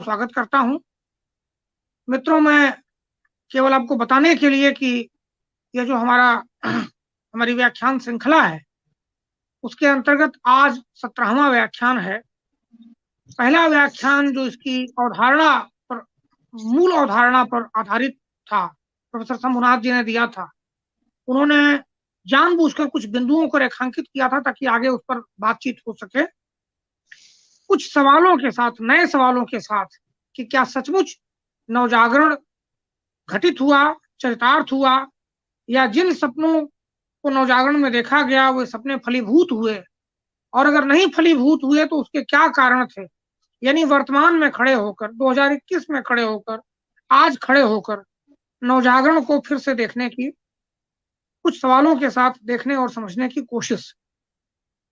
स्वागत करता हूं। मित्रों, मैं केवल आपको बताने के लिए कि यह जो हमारी व्याख्यान श्रृंखला है, उसके अंतर्गत आज 17वां व्याख्यान है। पहला व्याख्यान जो इसकी अवधारणा पर, मूल अवधारणा पर आधारित था, प्रोफेसर शंभुनाथ जी ने दिया था। उन्होंने जानबूझकर कुछ बिंदुओं को रेखांकित किया था ताकि आगे उस पर बातचीत हो सके, कुछ सवालों के साथ, नए सवालों के साथ, कि क्या सचमुच नवजागरण घटित हुआ, चरितार्थ हुआ, या जिन सपनों को नवजागरण में देखा गया वो सपने फलीभूत हुए, और अगर नहीं फलीभूत हुए तो उसके क्या कारण थे। यानी वर्तमान में खड़े होकर, 2021 में खड़े होकर, आज खड़े होकर नवजागरण को फिर से देखने की, कुछ सवालों के साथ देखने और समझने की कोशिश।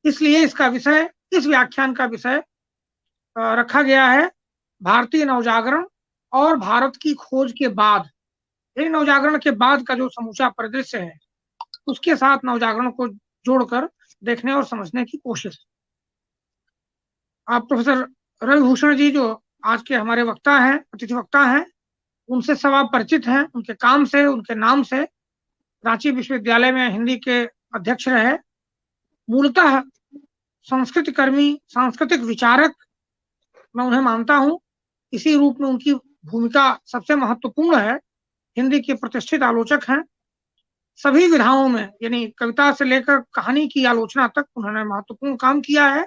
इसलिए इस व्याख्यान का विषय रखा गया है भारतीय नवजागरण और भारत की खोज के बाद। ये नवजागरण के बाद का जो समूचा परिदृश्य है, उसके साथ नवजागरण को जोड़कर देखने और समझने की कोशिश। आप प्रोफेसर रविभूषण जी, जो आज के हमारे वक्ता हैं, अतिथि वक्ता हैं, उनसे सब आप परिचित हैं, उनके काम से, उनके नाम से। रांची विश्वविद्यालय में हिंदी के अध्यक्ष रहे, मूलतः संस्कृत कर्मी, सांस्कृतिक विचारक मैं उन्हें मानता हूं। इसी रूप में उनकी भूमिका सबसे महत्वपूर्ण है। हिंदी के प्रतिष्ठित आलोचक हैं। सभी विधाओं में, यानी कविता से लेकर कहानी की आलोचना तक उन्होंने महत्वपूर्ण काम किया है।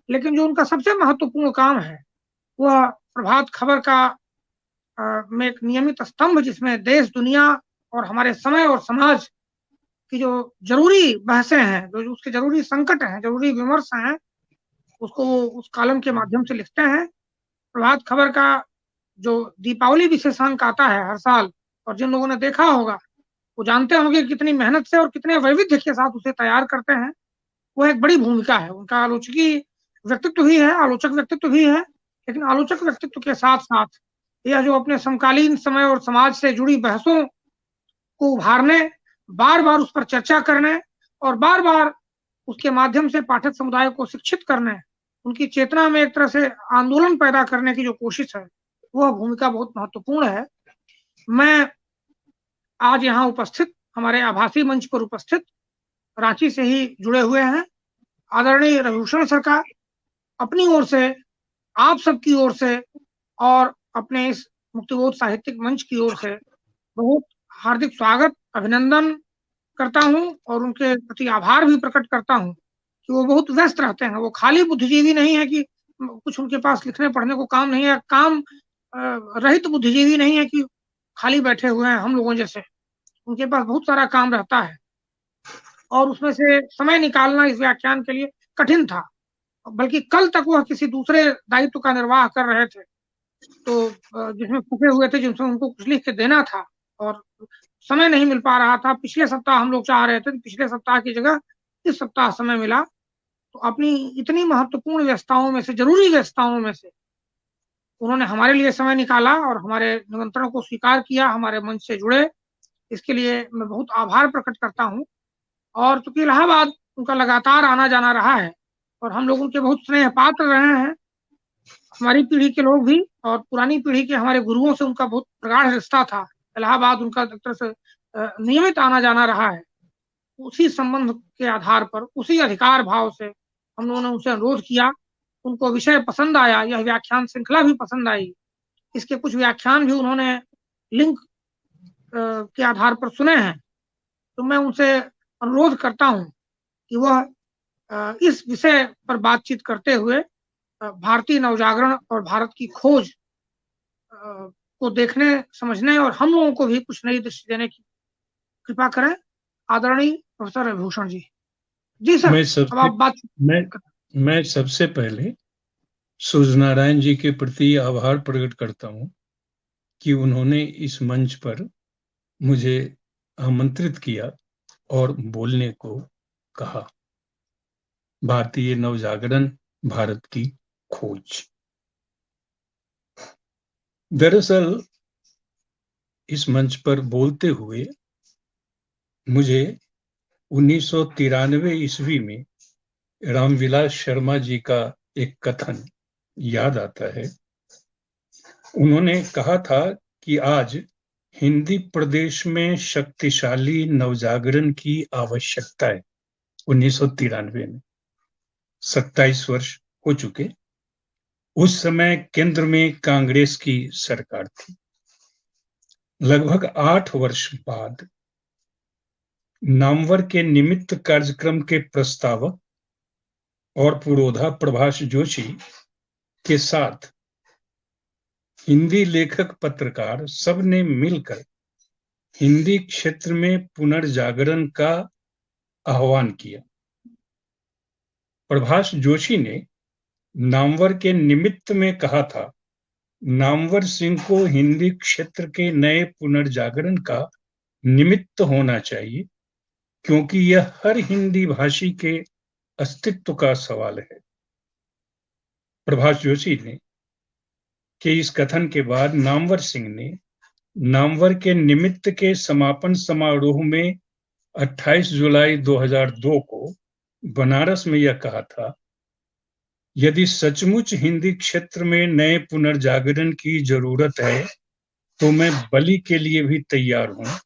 लेकिन जो उनका सबसे महत्वपूर्ण काम है वह प्रभात खबर का में एक नियमित स्तंभ, जिसमें देश, दुनिया और हमारे समय और समाज की जो जरूरी बहसें हैं, जो उसके जरूरी संकट हैं, जरूरी विमर्श हैं, उसको वो उस कॉलम के माध्यम से लिखते हैं। प्रभात खबर का जो दीपावली विशेषांक आता है हर साल, और जिन लोगों ने देखा होगा वो जानते होंगे कितनी मेहनत से और कितने वैविध्य के साथ उसे तैयार करते हैं। वो एक बड़ी भूमिका है उनका। आलोचकी व्यक्तित्व भी है, आलोचक व्यक्तित्व भी है, लेकिन आलोचक व्यक्तित्व के साथ साथ यह जो अपने समकालीन समय और समाज से जुड़ी बहसों को उभारने, बार बार उस पर चर्चा करने और बार बार उसके माध्यम से पाठक समुदाय को शिक्षित करने, उनकी चेतना में एक तरह से आंदोलन पैदा करने की जो कोशिश है, वह भूमिका बहुत महत्वपूर्ण है। मैं आज यहाँ उपस्थित, हमारे आभासी मंच पर उपस्थित, रांची से ही जुड़े हुए हैं आदरणीय रविभूषण सर का अपनी ओर से, आप सबकी ओर से और अपने इस मुक्तिबोध साहित्यिक मंच की ओर से बहुत हार्दिक स्वागत, अभिनंदन करता हूं और उनके प्रति आभार भी प्रकट करता हूं कि वो बहुत व्यस्त रहते हैं। वो खाली बुद्धिजीवी नहीं है कि कुछ उनके पास लिखने पढ़ने को काम नहीं है, काम रहित बुद्धिजीवी नहीं है कि खाली बैठे हुए हैं हम लोगों जैसे। उनके पास बहुत सारा काम रहता है और उसमें से समय निकालना इस व्याख्यान के लिए कठिन था। बल्कि कल तक वह किसी दूसरे दायित्व का निर्वाह कर रहे थे, तो जिसमें फंसे हुए थे, जिसमें उनको कुछ लिख के देना था और समय नहीं मिल पा रहा था। पिछले सप्ताह हम लोग चाह रहे थे, पिछले सप्ताह की जगह इस सप्ताह समय मिला। तो अपनी इतनी महत्वपूर्ण व्यस्तताओं में से, जरूरी व्यस्तताओं में से, उन्होंने हमारे लिए समय निकाला और हमारे निमंत्रण को स्वीकार किया, हमारे मंच से जुड़े। इसके लिए मैं बहुत आभार प्रकट करता हूँ। और चूंकि इलाहाबाद उनका लगातार आना जाना रहा है और हम लोग उनके बहुत स्नेह पात्र रहे हैं, हमारी पीढ़ी के लोग भी, और पुरानी पीढ़ी के हमारे गुरुओं से उनका बहुत प्रगाढ़ रिश्ता था। इलाहाबाद उनका एक तरह से नियमित आना जाना रहा है। उसी संबंध के आधार पर, उसी अधिकार भाव से हम लोगों ने उनसे अनुरोध किया। उनको विषय पसंद आया, यह व्याख्यान श्रृंखला भी पसंद आई। इसके कुछ व्याख्यान भी उन्होंने लिंक के आधार पर सुने हैं। तो मैं उनसे अनुरोध करता हूं कि वह इस विषय पर बातचीत करते हुए भारतीय नवजागरण और भारत की खोज को देखने, समझने और हम लोगों को भी कुछ नई दृष्टि देने की कृपा करें। आदरणीय प्रोफेसर रविभूषण जी। जी सर, अब आप बात। मैं सबसे पहले सूर्य नारायण जी के प्रति आभार प्रकट करता हूं कि उन्होंने इस मंच पर मुझे आमंत्रित किया और बोलने को कहा। भारतीय नवजागरण, भारत की खोज। दरअसल इस मंच पर बोलते हुए मुझे 1993 ईस्वी में रामविलास शर्मा जी का एक कथन याद आता है उन्होंने कहा था कि आज हिंदी प्रदेश में शक्तिशाली नवजागरण की आवश्यकता है। 1993 में 27 वर्ष हो चुके। उस समय केंद्र में कांग्रेस की सरकार थी। लगभग 8 वर्ष बाद नामवर के निमित्त कार्यक्रम के प्रस्तावक और पुरोधा प्रभाष जोशी के साथ हिंदी लेखक पत्रकार सब ने मिलकर हिंदी क्षेत्र में पुनर्जागरण का आह्वान किया। प्रभाष जोशी ने नामवर के निमित्त में कहा था, नामवर सिंह को हिंदी क्षेत्र के नए पुनर्जागरण का निमित्त होना चाहिए, क्योंकि यह हर हिंदी भाषी के अस्तित्व का सवाल है। प्रभाष जोशी ने के इस कथन के बाद नामवर सिंह ने नामवर के निमित्त के समापन समारोह में 28 जुलाई 2002 को बनारस में यह कहा था, यदि सचमुच हिंदी क्षेत्र में नए पुनर्जागरण की जरूरत है तो मैं बलि के लिए भी तैयार हूं।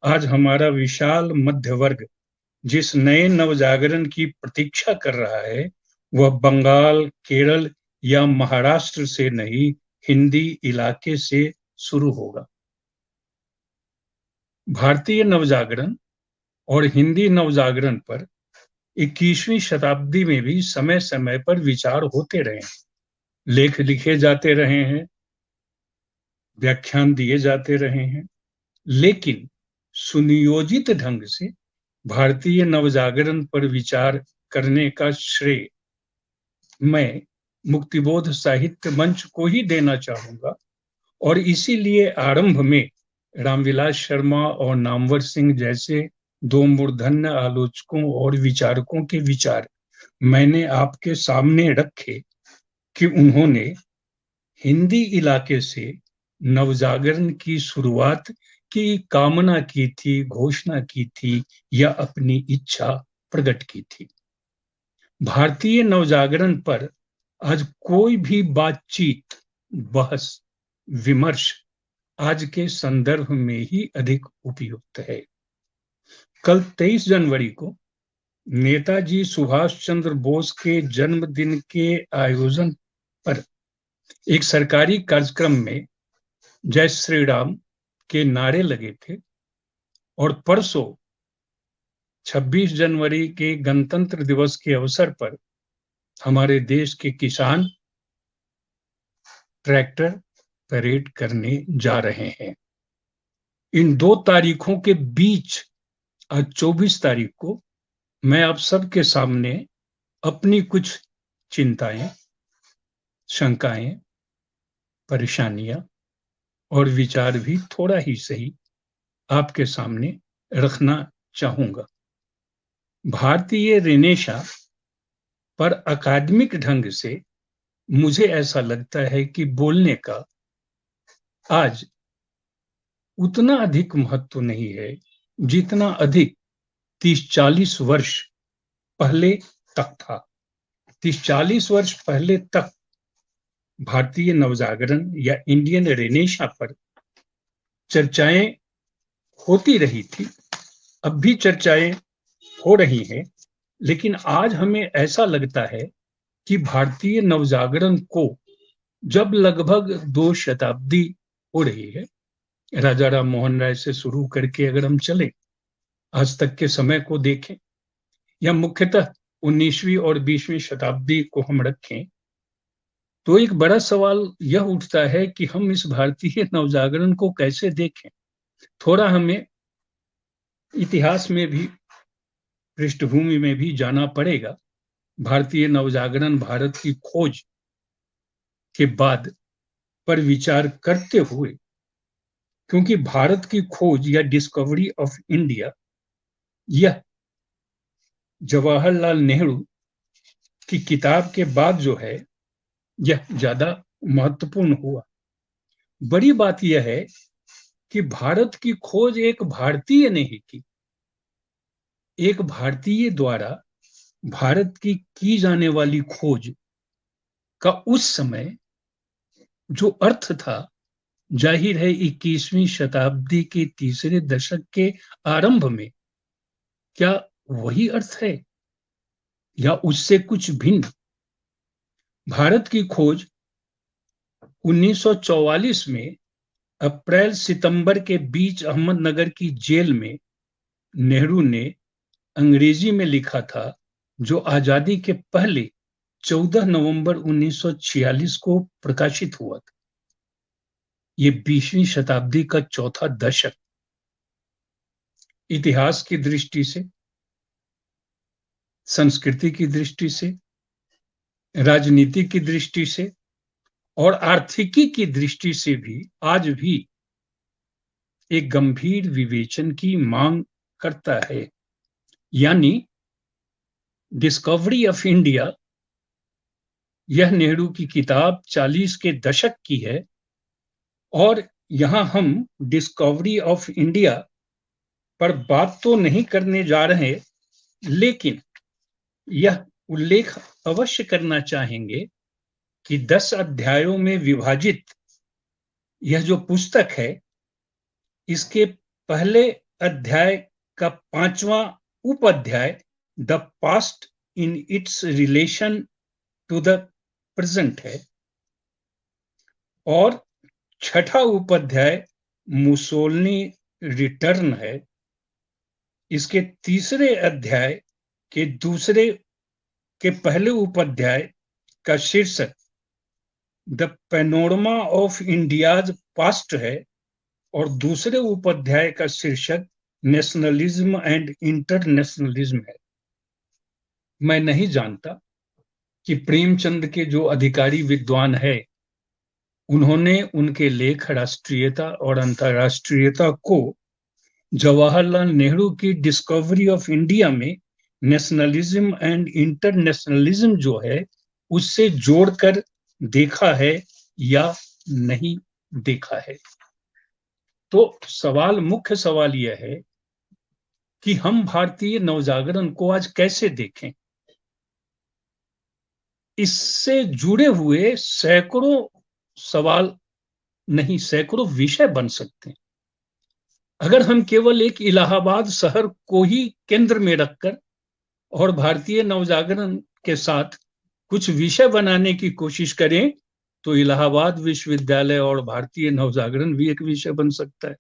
आज हमारा विशाल मध्य वर्ग जिस नए नवजागरण की प्रतीक्षा कर रहा है वह बंगाल, केरल या महाराष्ट्र से नहीं, हिंदी इलाके से शुरू होगा। भारतीय नवजागरण और हिंदी नवजागरण पर 21वीं शताब्दी में भी समय समय पर विचार होते रहे हैं, लेख लिखे जाते रहे हैं, व्याख्यान दिए जाते रहे हैं, लेकिन सुनियोजित ढंग से भारतीय नवजागरण पर विचार करने का श्रेय मैं मुक्तिबोध साहित्य मंच को ही देना चाहूंगा। और इसीलिए आरंभ में रामविलास शर्मा और नामवर सिंह जैसे दो मूर्धन्य आलोचकों और विचारकों के विचार मैंने आपके सामने रखे कि उन्होंने हिंदी इलाके से नवजागरण की शुरुआत की कामना की थी, घोषणा की थी या अपनी इच्छा प्रकट की थी। भारतीय नवजागरण पर आज कोई भी बातचीत, बहस, विमर्श आज के संदर्भ में ही अधिक उपयुक्त है। कल 23 जनवरी को नेताजी सुभाष चंद्र बोस के जन्मदिन के आयोजन पर एक सरकारी कार्यक्रम में जय श्री राम के नारे लगे थे और परसों 26 जनवरी के गणतंत्र दिवस के अवसर पर हमारे देश के किसान ट्रैक्टर परेड करने जा रहे हैं। इन 2 तारीखों के बीच आज 24 तारीख को मैं आप सबके सामने अपनी कुछ चिंताएं, शंकाएं, परेशानियां और विचार भी थोड़ा ही सही आपके सामने रखना चाहूंगा। भारतीय रेनेसां पर अकादमिक ढंग से मुझे ऐसा लगता है कि बोलने का आज उतना अधिक महत्व नहीं है जितना अधिक 30-40 वर्ष पहले तक था। 30-40 वर्ष पहले तक भारतीय नवजागरण या इंडियन रेनेसां पर चर्चाएं होती रही थी, अब भी चर्चाएं हो रही हैं, लेकिन आज हमें ऐसा लगता है कि भारतीय नवजागरण को जब लगभग 2 शताब्दी हो रही है, राजा राम मोहन राय से शुरू करके अगर हम चले आज तक के समय को देखें या मुख्यतः 19वीं और 20वीं शताब्दी को हम रखें, तो एक बड़ा सवाल यह उठता है कि हम इस भारतीय नवजागरण को कैसे देखें। थोड़ा हमें इतिहास में भी, पृष्ठभूमि में भी जाना पड़ेगा। भारतीय नवजागरण भारत की खोज के बाद पर विचार करते हुए, क्योंकि भारत की खोज या डिस्कवरी ऑफ इंडिया यह जवाहरलाल नेहरू की किताब के बाद जो है यह ज्यादा महत्वपूर्ण हुआ। बड़ी बात यह है कि भारत की खोज एक भारतीय ने ही की, एक भारतीय द्वारा भारत की जाने वाली खोज का उस समय जो अर्थ था जाहिर है 21वीं शताब्दी के तीसरे दशक के आरंभ में क्या वही अर्थ है या उससे कुछ भिन्न? भारत की खोज 1944 में अप्रैल सितंबर के बीच अहमदनगर की जेल में नेहरू ने अंग्रेजी में लिखा था, जो आजादी के पहले 14 नवंबर 1946 को प्रकाशित हुआ था। ये 20वीं शताब्दी का चौथा दशक इतिहास की दृष्टि से, संस्कृति की दृष्टि से, राजनीति की दृष्टि से और आर्थिकी की दृष्टि से भी आज भी एक गंभीर विवेचन की मांग करता है। यानी डिस्कवरी ऑफ इंडिया, यह नेहरू की किताब 40 के दशक की है और यहां हम डिस्कवरी ऑफ इंडिया पर बात तो नहीं करने जा रहे, लेकिन यह उल्लेख अवश्य करना चाहेंगे कि 10 अध्यायों में विभाजित यह जो पुस्तक है, इसके पहले अध्याय का 5वां उपाध्याय the past in its relation to the present है और 6ठा उपाध्याय मुसोलिनी रिटर्न है। इसके तीसरे अध्याय के दूसरे के पहले उपाध्याय का शीर्षक the panorama of India's past है और दूसरे उपाध्याय का शीर्षक नेशनलिज्म एंड इंटरनेशनलिज्म है। मैं नहीं जानता कि प्रेमचंद के जो अधिकारी विद्वान है, उन्होंने उनके लेख राष्ट्रीयता और अंतर्राष्ट्रीयता को जवाहरलाल नेहरू की डिस्कवरी ऑफ इंडिया में नेशनलिज्म एंड इंटरनेशनलिज्म जो है उससे जोड़कर देखा है या नहीं देखा है। तो मुख्य सवाल यह है कि हम भारतीय नवजागरण को आज कैसे देखें। इससे जुड़े हुए सैकड़ों सवाल नहीं, सैकड़ों विषय बन सकते हैं अगर हम केवल एक इलाहाबाद शहर को ही केंद्र में रखकर और भारतीय नवजागरण के साथ कुछ विषय बनाने की कोशिश करें, तो इलाहाबाद विश्वविद्यालय और भारतीय नवजागरण भी एक विषय बन सकता है।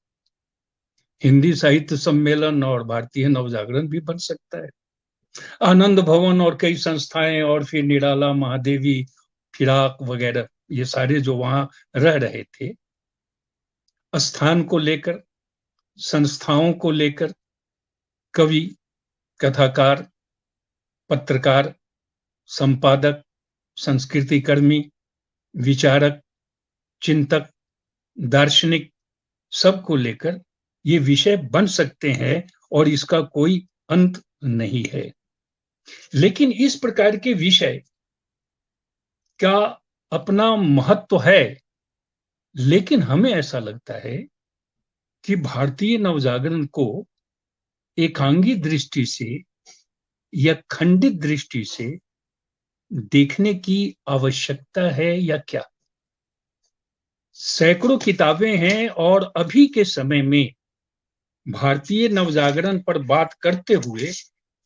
हिंदी साहित्य सम्मेलन और भारतीय नवजागरण भी बन सकता है। आनंद भवन और कई संस्थाएं और फिर निराला, महादेवी, फिराक वगैरह, ये सारे जो वहां रह रहे थे, स्थान को लेकर, संस्थाओं को लेकर, कवि, कथाकार, पत्रकार, संपादक, संस्कृति कर्मी, विचारक, चिंतक, दार्शनिक, सबको लेकर ये विषय बन सकते हैं और इसका कोई अंत नहीं है। लेकिन इस प्रकार के विषय का अपना महत्व है, लेकिन हमें ऐसा लगता है कि भारतीय नवजागरण को एकांगी दृष्टि से या खंडित दृष्टि से देखने की आवश्यकता है या क्या। सैकड़ों किताबें हैं और अभी के समय में भारतीय नवजागरण पर बात करते हुए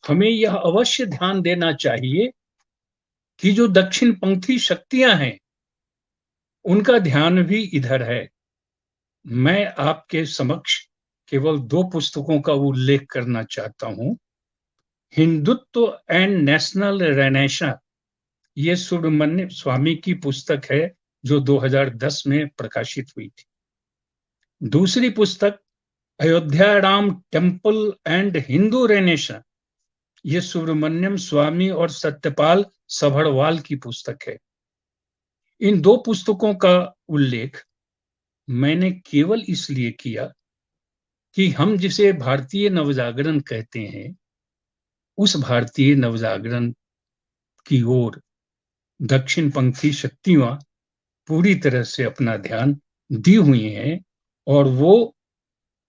हमें यह अवश्य ध्यान देना चाहिए कि जो दक्षिणपंथी शक्तियां हैं उनका ध्यान भी इधर है। मैं आपके समक्ष केवल 2 पुस्तकों का उल्लेख करना चाहता हूं। हिंदुत्व एंड नेशनल रेनेसां, ये सुब्रमण्य स्वामी की पुस्तक है जो 2010 में प्रकाशित हुई थी। दूसरी पुस्तक Ayodhya Ram temple and Hindu renaissance, ये सुब्रमण्यम स्वामी और सत्यपाल सभरवाल की पुस्तक है। इन 2 पुस्तकों का उल्लेख मैंने केवल इसलिए किया कि हम जिसे भारतीय नवजागरण कहते हैं, उस भारतीय नवजागरण की ओर दक्षिणपंथी शक्तियां पूरी तरह से अपना ध्यान दी हुई हैं और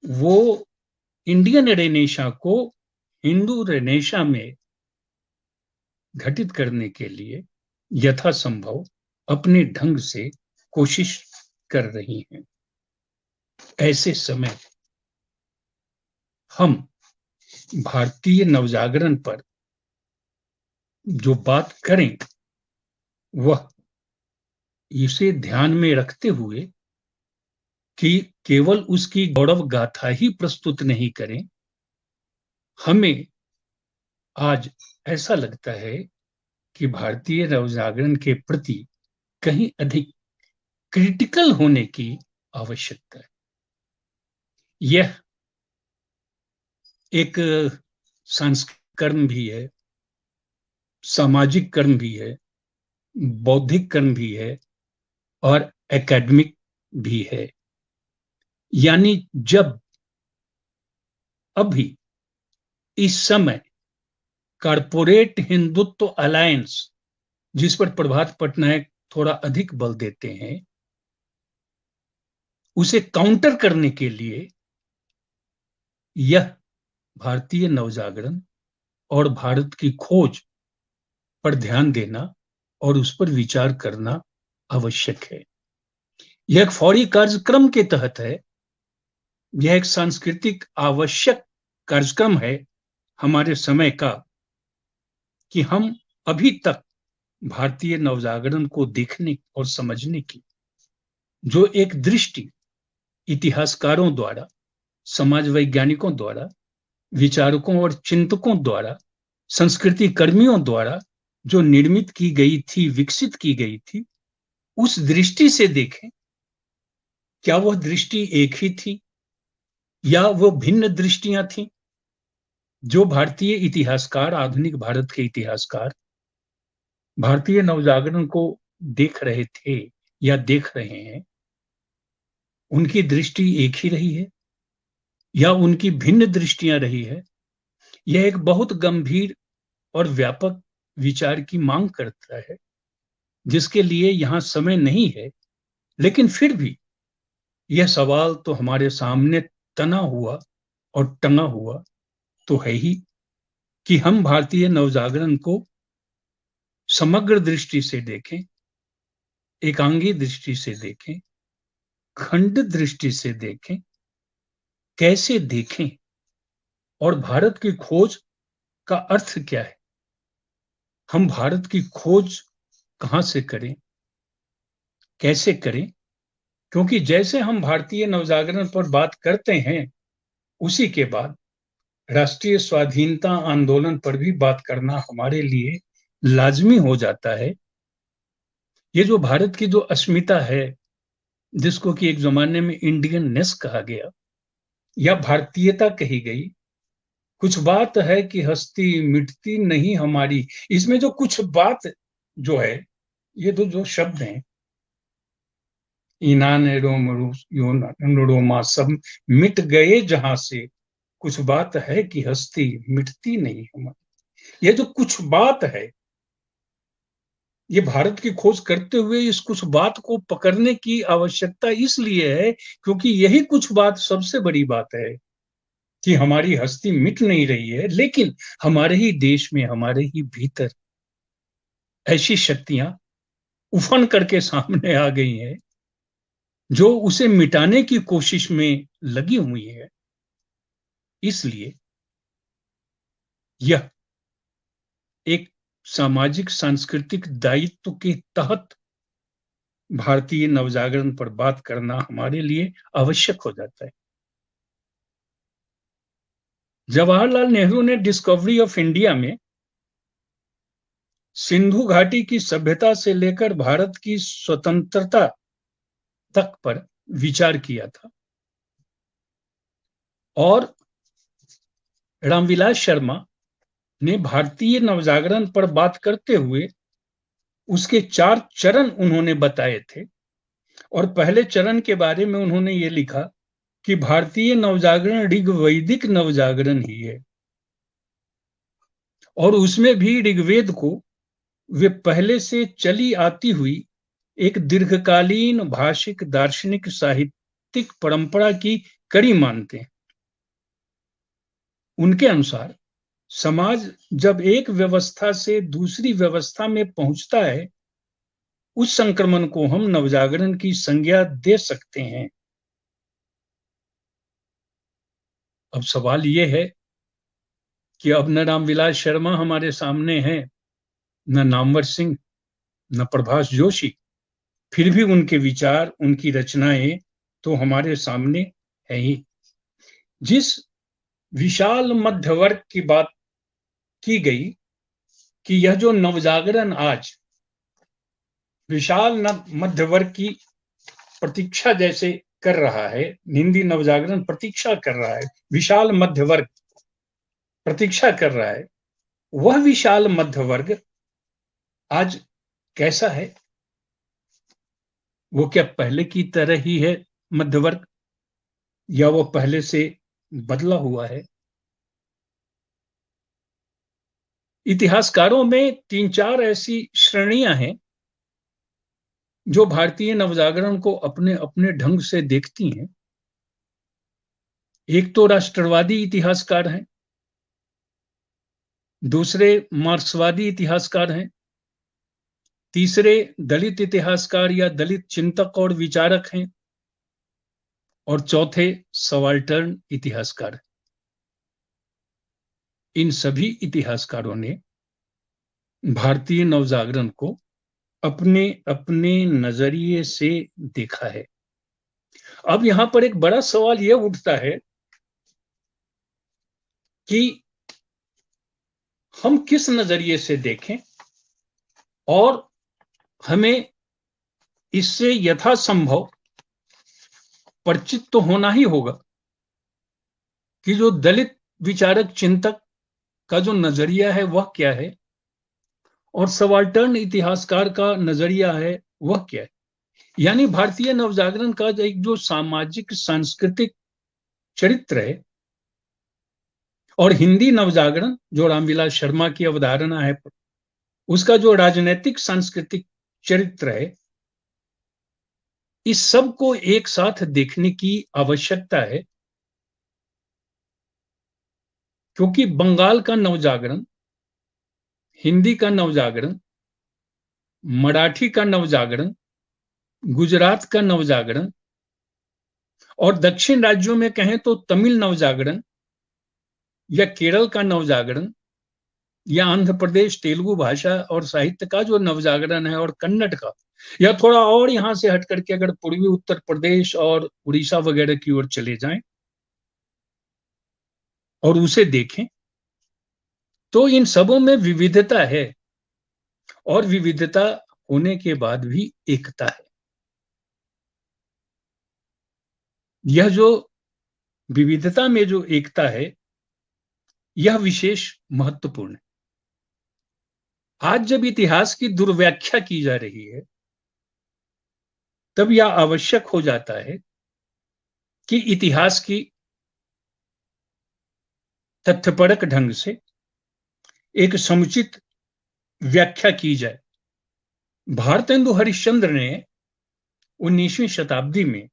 वो इंडियन रेनेसां को हिंदू रेनेसां में घटित करने के लिए यथासंभव अपने ढंग से कोशिश कर रही हैं। ऐसे समय हम भारतीय नवजागरण पर जो बात करें वह इसे ध्यान में रखते हुए कि केवल उसकी गौरव गाथा ही प्रस्तुत नहीं करें, हमें आज ऐसा लगता है कि भारतीय नवजागरण के प्रति कहीं अधिक क्रिटिकल होने की आवश्यकता है। यह एक सांस्कृतिक कर्म भी है, सामाजिक कर्म भी है, बौद्धिक कर्म भी है और एकेडमिक भी है। यानी जब अभी इस समय कॉरपोरेट हिंदुत्व अलायंस, जिस पर प्रभात पटनायक थोड़ा अधिक बल देते हैं, उसे काउंटर करने के लिए यह भारतीय नवजागरण और भारत की खोज पर ध्यान देना और उस पर विचार करना आवश्यक है। यह एक फौरी कार्यक्रम के तहत है, यह एक सांस्कृतिक आवश्यक कार्यक्रम है हमारे समय का कि हम अभी तक भारतीय नवजागरण को देखने और समझने की जो एक दृष्टि इतिहासकारों द्वारा, समाज वैज्ञानिकों द्वारा, विचारकों और चिंतकों द्वारा, संस्कृति कर्मियों द्वारा जो निर्मित की गई थी, विकसित की गई थी, उस दृष्टि से देखें। क्या वह दृष्टि एक ही थी या वो भिन्न दृष्टियां थी? जो भारतीय इतिहासकार, आधुनिक भारत के इतिहासकार भारतीय नवजागरण को देख रहे थे या देख रहे हैं, उनकी दृष्टि एक ही रही है या उनकी भिन्न दृष्टियां रही है? यह एक बहुत गंभीर और व्यापक विचार की मांग करता है, जिसके लिए यहां समय नहीं है। लेकिन फिर भी यह सवाल तो हमारे सामने तना हुआ और टंगा हुआ तो है ही कि हम भारतीय नवजागरण को समग्र दृष्टि से देखें, एकांगी दृष्टि से देखें, खंड दृष्टि से देखें, कैसे देखें और भारत की खोज का अर्थ क्या है? हम भारत की खोज कहां से करें, कैसे करें? क्योंकि जैसे हम भारतीय नवजागरण पर बात करते हैं, उसी के बाद राष्ट्रीय स्वाधीनता आंदोलन पर भी बात करना हमारे लिए लाजमी हो जाता है। ये जो भारत की जो अस्मिता है, जिसको कि एक जमाने में इंडियननेस कहा गया या भारतीयता कही गई, कुछ बात है कि हस्ती मिटती नहीं हमारी, इसमें जो कुछ बात जो है, ये जो शब्द हैं, ईनान रोमा सब मिट गए जहां से, कुछ बात है कि हस्ती मिटती नहीं हमारी। ये जो कुछ बात है, ये भारत की खोज करते हुए इस कुछ बात को पकड़ने की आवश्यकता इसलिए है क्योंकि यही कुछ बात सबसे बड़ी बात है कि हमारी हस्ती मिट नहीं रही है, लेकिन हमारे ही देश में, हमारे ही भीतर ऐसी शक्तियां उफन करके सामने आ गई हैं जो उसे मिटाने की कोशिश में लगी हुई है। इसलिए यह एक सामाजिक सांस्कृतिक दायित्व के तहत भारतीय नवजागरण पर बात करना हमारे लिए आवश्यक हो जाता है। जवाहरलाल नेहरू ने डिस्कवरी ऑफ इंडिया में सिंधु घाटी की सभ्यता से लेकर भारत की स्वतंत्रता तक पर विचार किया था और रामविलास शर्मा ने भारतीय नवजागरण पर बात करते हुए उसके 4 चरण उन्होंने बताए थे। और पहले चरण के बारे में उन्होंने ये लिखा कि भारतीय नवजागरण ऋग्वैदिक नवजागरण ही है और उसमें भी ऋग्वेद को वे पहले से चली आती हुई एक दीर्घकालीन भाषिक, दार्शनिक, साहित्यिक परंपरा की कड़ी मानते हैं। उनके अनुसार समाज जब एक व्यवस्था से दूसरी व्यवस्था में पहुंचता है, उस संक्रमण को हम नवजागरण की संज्ञा दे सकते हैं। अब सवाल ये है कि अब न रामविलास शर्मा हमारे सामने हैं, न नामवर सिंह, न प्रभाष जोशी, फिर भी उनके विचार, उनकी रचनाएं तो हमारे सामने है ही। जिस विशाल मध्य वर्ग की बात की गई कि यह जो नवजागरण आज विशाल मध्य वर्ग की प्रतीक्षा जैसे कर रहा है, हिंदी नवजागरण प्रतीक्षा कर रहा है, विशाल मध्य वर्ग प्रतीक्षा कर रहा है, वह विशाल मध्य वर्ग आज कैसा है? वो क्या पहले की तरह ही है मध्य वर्ग, या वो पहले से बदला हुआ है? इतिहासकारों में 3-4 ऐसी श्रेणियां हैं जो भारतीय नवजागरण को अपने अपने ढंग से देखती हैं। एक तो राष्ट्रवादी इतिहासकार हैं, दूसरे मार्क्सवादी इतिहासकार हैं, तीसरे दलित इतिहासकार या दलित चिंतक और विचारक हैं, और चौथे सबाल्टर्न इतिहासकार। इन सभी इतिहासकारों ने भारतीय नवजागरण को अपने अपने नजरिए से देखा है। अब यहां पर एक बड़ा सवाल यह उठता है कि हम किस नजरिए से देखें, और हमें इससे यथासंभव परिचित तो होना ही होगा कि जो दलित विचारक चिंतक का जो नजरिया है वह क्या है, और सबाल्टर्न इतिहासकार का नजरिया है वह क्या है। यानी भारतीय नवजागरण का एक जो सामाजिक सांस्कृतिक चरित्र है, और हिंदी नवजागरण जो रामविलास शर्मा की अवधारणा है उसका जो राजनीतिक सांस्कृतिक चरित्र है, इस सब को एक साथ देखने की आवश्यकता है। क्योंकि बंगाल का नवजागरण, हिंदी का नवजागरण, मराठी का नवजागरण, गुजरात का नवजागरण, और दक्षिण राज्यों में कहें तो तमिल नवजागरण या केरल का नवजागरण या आंध्र प्रदेश तेलुगु भाषा और साहित्य का जो नवजागरण है, और कन्नड़ का, या थोड़ा और यहां से हट करके अगर पूर्वी उत्तर प्रदेश और उड़ीसा वगैरह की ओर चले जाएं और उसे देखें, तो इन सबों में विविधता है, और विविधता होने के बाद भी एकता है। यह जो विविधता में जो एकता है, यह विशेष महत्वपूर्ण है। आज जब इतिहास की दुर्व्याख्या की जा रही है, तब यह आवश्यक हो जाता है कि इतिहास की तथ्यपरक ढंग से एक समुचित व्याख्या की जाए। भारतेंदु हरिश्चंद्र ने 19वीं शताब्दी में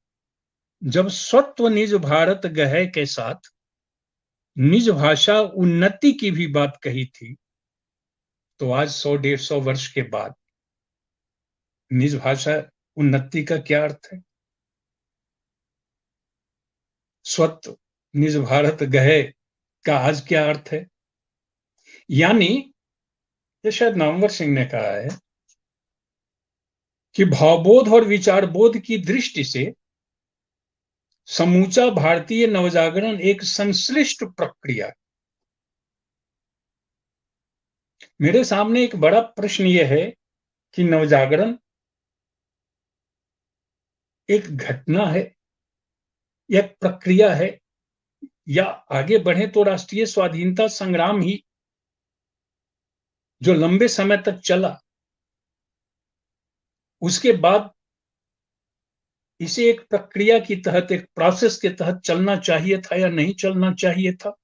जब स्वत्व निज भारत गहे के साथ निज भाषा उन्नति की भी बात कही थी, तो आज 100-150 वर्ष के बाद निज भाषा उन्नति का क्या अर्थ है? स्वत्व निज भारत गहे का आज क्या अर्थ है? यानी ये शायद नामवर सिंह ने कहा है कि भावबोध और विचारबोध की दृष्टि से समूचा भारतीय नवजागरण एक संश्लिष्ट प्रक्रिया। मेरे सामने एक बड़ा प्रश्न यह है कि नवजागरण एक घटना है या प्रक्रिया है, या आगे बढ़े तो राष्ट्रीय स्वाधीनता संग्राम ही जो लंबे समय तक चला, उसके बाद इसे एक प्रक्रिया के तहत, एक प्रोसेस के तहत चलना चाहिए था या नहीं चलना चाहिए था।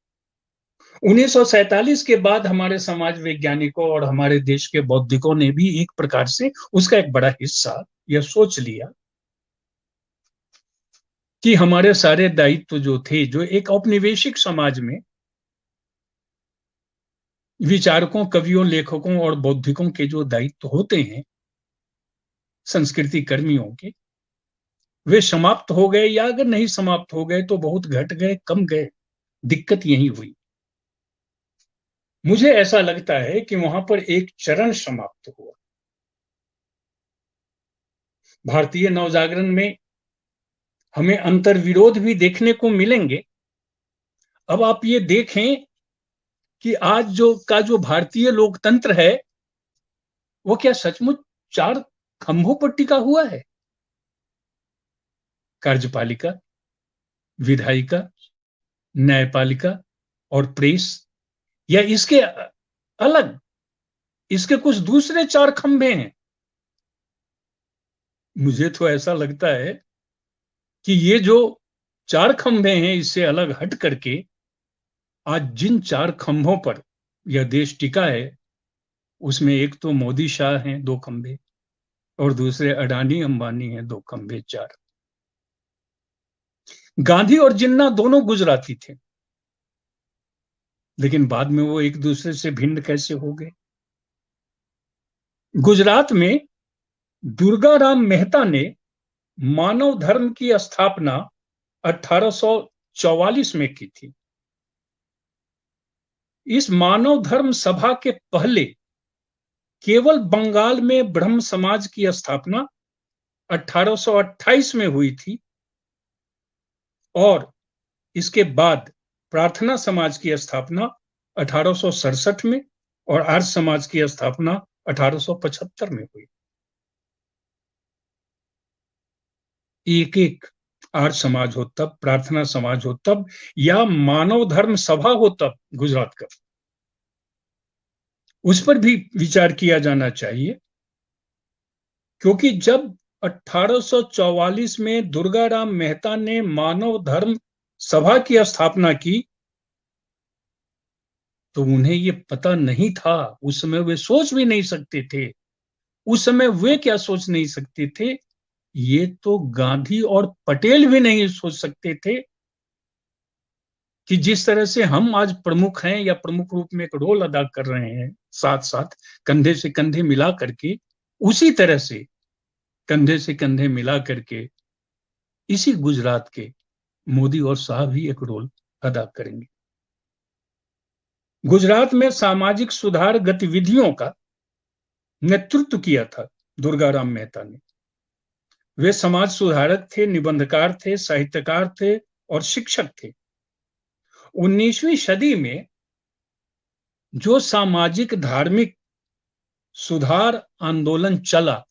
1947 के बाद हमारे समाज वैज्ञानिकों और हमारे देश के बौद्धिकों ने भी एक प्रकार से उसका एक बड़ा हिस्सा यह सोच लिया कि हमारे सारे दायित्व जो थे, जो एक औपनिवेशिक समाज में विचारकों, कवियों, लेखकों और बौद्धिकों के जो दायित्व होते हैं, संस्कृति कर्मियों के, वे समाप्त हो गए, या अगर नहीं समाप्त हो गए तो बहुत घट गए, कम गए। दिक्कत यही हुई। मुझे ऐसा लगता है कि वहां पर एक चरण समाप्त हुआ। भारतीय नवजागरण में हमें अंतर्विरोध भी देखने को मिलेंगे। अब आप ये देखें कि आज जो भारतीय लोकतंत्र है वो क्या सचमुच चार खंभों पर टिका हुआ है? कार्यपालिका, विधायिका, न्यायपालिका और प्रेस, या इसके अलग इसके कुछ दूसरे चार खंभे हैं? मुझे तो ऐसा लगता है कि ये जो चार खंभे हैं इससे अलग हट करके आज जिन चार खंभों पर यह देश टिका है उसमें एक तो मोदी शाह हैं, दो खंभे, और दूसरे अडानी अंबानी हैं, दो खंभे, चार। गांधी और जिन्ना दोनों गुजराती थे, लेकिन बाद में वो एक दूसरे से भिन्न कैसे हो गए? गुजरात में दुर्गाराम मेहता ने मानव धर्म की स्थापना 1844 में की थी। इस मानव धर्म सभा के पहले केवल बंगाल में ब्रह्म समाज की स्थापना 1828 में हुई थी और इसके बाद प्रार्थना समाज की स्थापना 1867 में और आर्य समाज की स्थापना 1875 में हुई। एक एक आर्य समाज हो तब, प्रार्थना समाज हो तब, या मानव धर्म सभा हो तब गुजरात का, उस पर भी विचार किया जाना चाहिए। क्योंकि जब 1844 में दुर्गाराम मेहता ने मानव धर्म सभा की स्थापना की तो उन्हें ये पता नहीं था, उस समय वे सोच भी नहीं सकते थे, उस समय वे क्या सोच नहीं सकते थे, ये तो गांधी और पटेल भी नहीं सोच सकते थे कि जिस तरह से हम आज प्रमुख हैं या प्रमुख रूप में एक रोल अदा कर रहे हैं, साथ साथ कंधे से कंधे मिला करके, उसी तरह से कंधे से कंधे मिला करके इसी गुजरात के मोदी और शाह भी एक रोल अदा करेंगे। गुजरात में सामाजिक सुधार गतिविधियों का नेतृत्व किया था दुर्गाराम मेहता ने। वे समाज सुधारक थे, निबंधकार थे, साहित्यकार थे और शिक्षक थे। 19वीं सदी में जो सामाजिक धार्मिक सुधार आंदोलन चला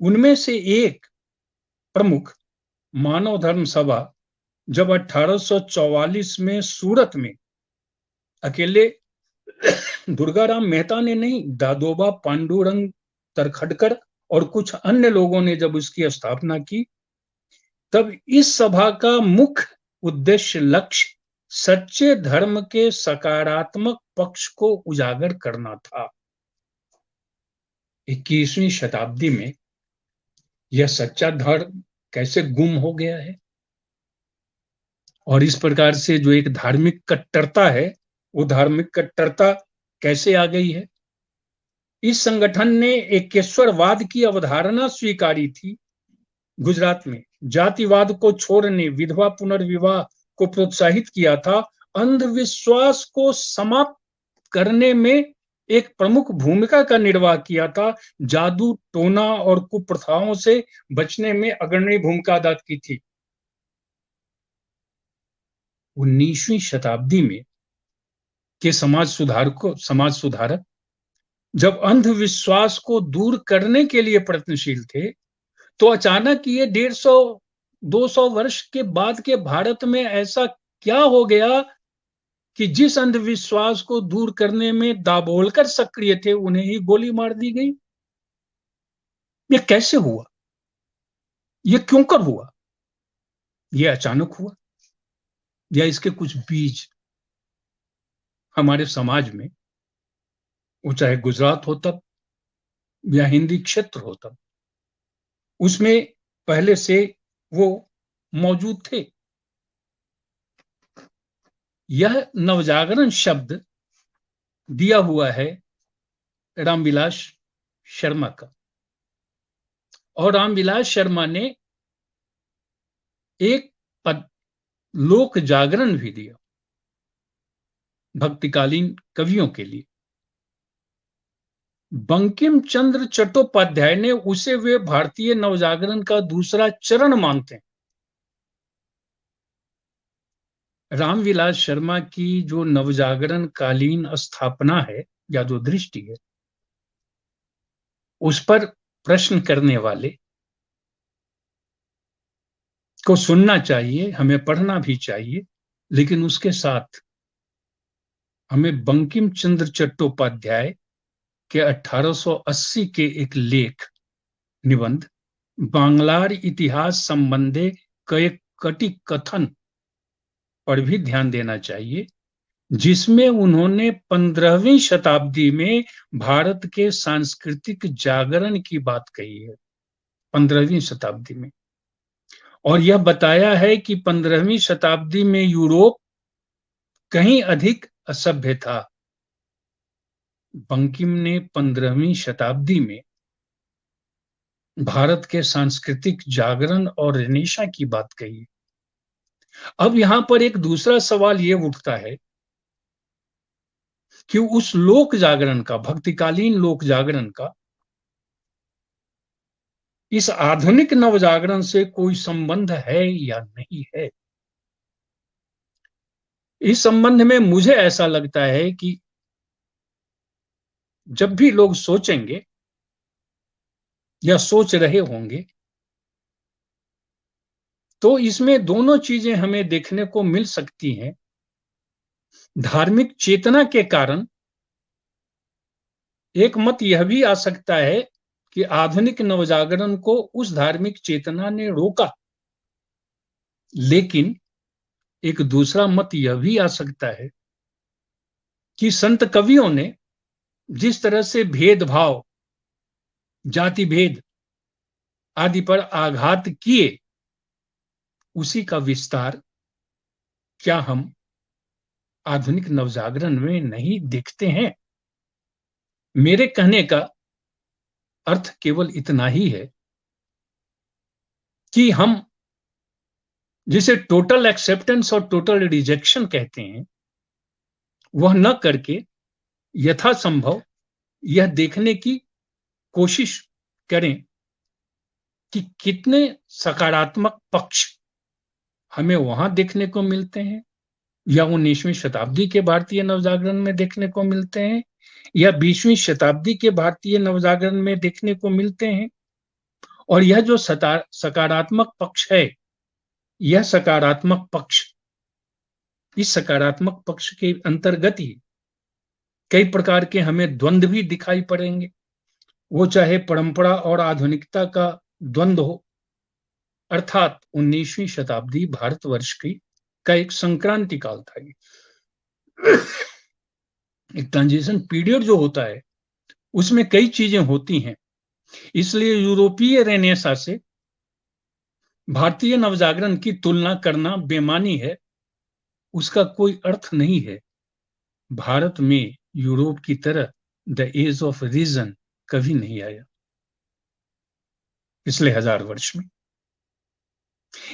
उनमें से एक प्रमुख मानव धर्म सभा जब 1844 में सूरत में अकेले दुर्गाराम मेहता ने नहीं, दादोबा पांडुरंग तरखड़कर और कुछ अन्य लोगों ने जब उसकी स्थापना की तब इस सभा का मुख्य उद्देश्य लक्ष्य सच्चे धर्म के सकारात्मक पक्ष को उजागर करना था। 21वीं शताब्दी में यह सच्चा धर्म कैसे गुम हो गया है और इस प्रकार से जो एक धार्मिक कट्टरता है वो धार्मिक कट्टरता कैसे आ गई है। इस संगठन ने एकेश्वरवाद की अवधारणा स्वीकारी थी। गुजरात में जातिवाद को छोड़ने, विधवा पुनर्विवाह को प्रोत्साहित किया था, अंधविश्वास को समाप्त करने में एक प्रमुख भूमिका का निर्वाह किया था, जादू टोना और कुप्रथाओं से बचने में अग्रणी भूमिका अदा की थी। 19वीं शताब्दी में के समाज सुधारक जब अंधविश्वास को दूर करने के लिए प्रयत्नशील थे तो अचानक ये 150-200 वर्ष के बाद के भारत में ऐसा क्या हो गया कि जिस अंधविश्वास को दूर करने में दाभोलकर सक्रिय थे उन्हें ही गोली मार दी गई। ये कैसे हुआ? ये क्यों कर हुआ? ये अचानक हुआ या इसके कुछ बीज हमारे समाज में, वो चाहे गुजरात हो तब या हिंदी क्षेत्र हो तब, उसमें पहले से वो मौजूद थे। यह नवजागरण शब्द दिया हुआ है रामविलास शर्मा का और रामविलास शर्मा ने एक लोक जागरण भी दिया भक्तिकालीन कवियों के लिए। बंकिम चंद्र चट्टोपाध्याय ने उसे वे भारतीय नवजागरण का दूसरा चरण मानते हैं। रामविलास शर्मा की जो नवजागरण कालीन स्थापना है या जो दृष्टि है, उस पर प्रश्न करने वाले को सुनना चाहिए, हमें पढ़ना भी चाहिए, लेकिन उसके साथ हमें बंकिम चंद्र चट्टोपाध्याय के 1880 के एक लेख निबंध बांग्लार इतिहास संबंधे कई कटी कथन पर भी ध्यान देना चाहिए, जिसमें उन्होंने 15वीं शताब्दी में भारत के सांस्कृतिक जागरण की बात कही है। 15वीं शताब्दी में, और यह बताया है कि 15वीं शताब्दी में यूरोप कहीं अधिक असभ्य था। बंकिम ने 15वीं शताब्दी में भारत के सांस्कृतिक जागरण और रेनेसां की बात कही। अब यहां पर एक दूसरा सवाल यह उठता है कि उस लोक जागरण का, भक्तिकालीन लोक जागरण का इस आधुनिक नवजागरण से कोई संबंध है या नहीं है। इस संबंध में मुझे ऐसा लगता है कि जब भी लोग सोचेंगे या सोच रहे होंगे, तो इसमें दोनों चीजें हमें देखने को मिल सकती हैं। धार्मिक चेतना के कारण एक मत यह भी आ सकता है कि आधुनिक नवजागरण को उस धार्मिक चेतना ने रोका, लेकिन एक दूसरा मत यह भी आ सकता है कि संत कवियों ने जिस तरह से भेदभाव, जाति भेद आदि पर आघात किए, उसी का विस्तार क्या हम आधुनिक नवजागरण में नहीं देखते हैं। मेरे कहने का अर्थ केवल इतना ही है कि हम जिसे टोटल एक्सेप्टेंस और टोटल रिजेक्शन कहते हैं, वह न करके यथासंभव यह देखने की कोशिश करें कि कितने सकारात्मक पक्ष हमें वहां देखने को मिलते हैं, या 19वीं शताब्दी के भारतीय नवजागरण में देखने को मिलते हैं, या 20वीं शताब्दी के भारतीय नवजागरण में देखने को मिलते हैं। और यह जो सकारात्मक पक्ष है, यह सकारात्मक पक्ष, इस सकारात्मक पक्ष के अंतर्गत ही कई प्रकार के हमें द्वंद्व भी दिखाई पड़ेंगे। वो चाहे परंपरा और आधुनिकता का द्वंद्व हो, अर्थात 19वीं शताब्दी भारतवर्ष की का एक संक्रांति काल था। एक ट्रांजिशन पीरियड जो होता है, उसमें कई चीजें होती हैं। इसलिए यूरोपीय रेनेसां से भारतीय नवजागरण की तुलना करना बेमानी है, उसका कोई अर्थ नहीं है। भारत में यूरोप की तरह द एज ऑफ रीजन कभी नहीं आया पिछले 1000 वर्ष में।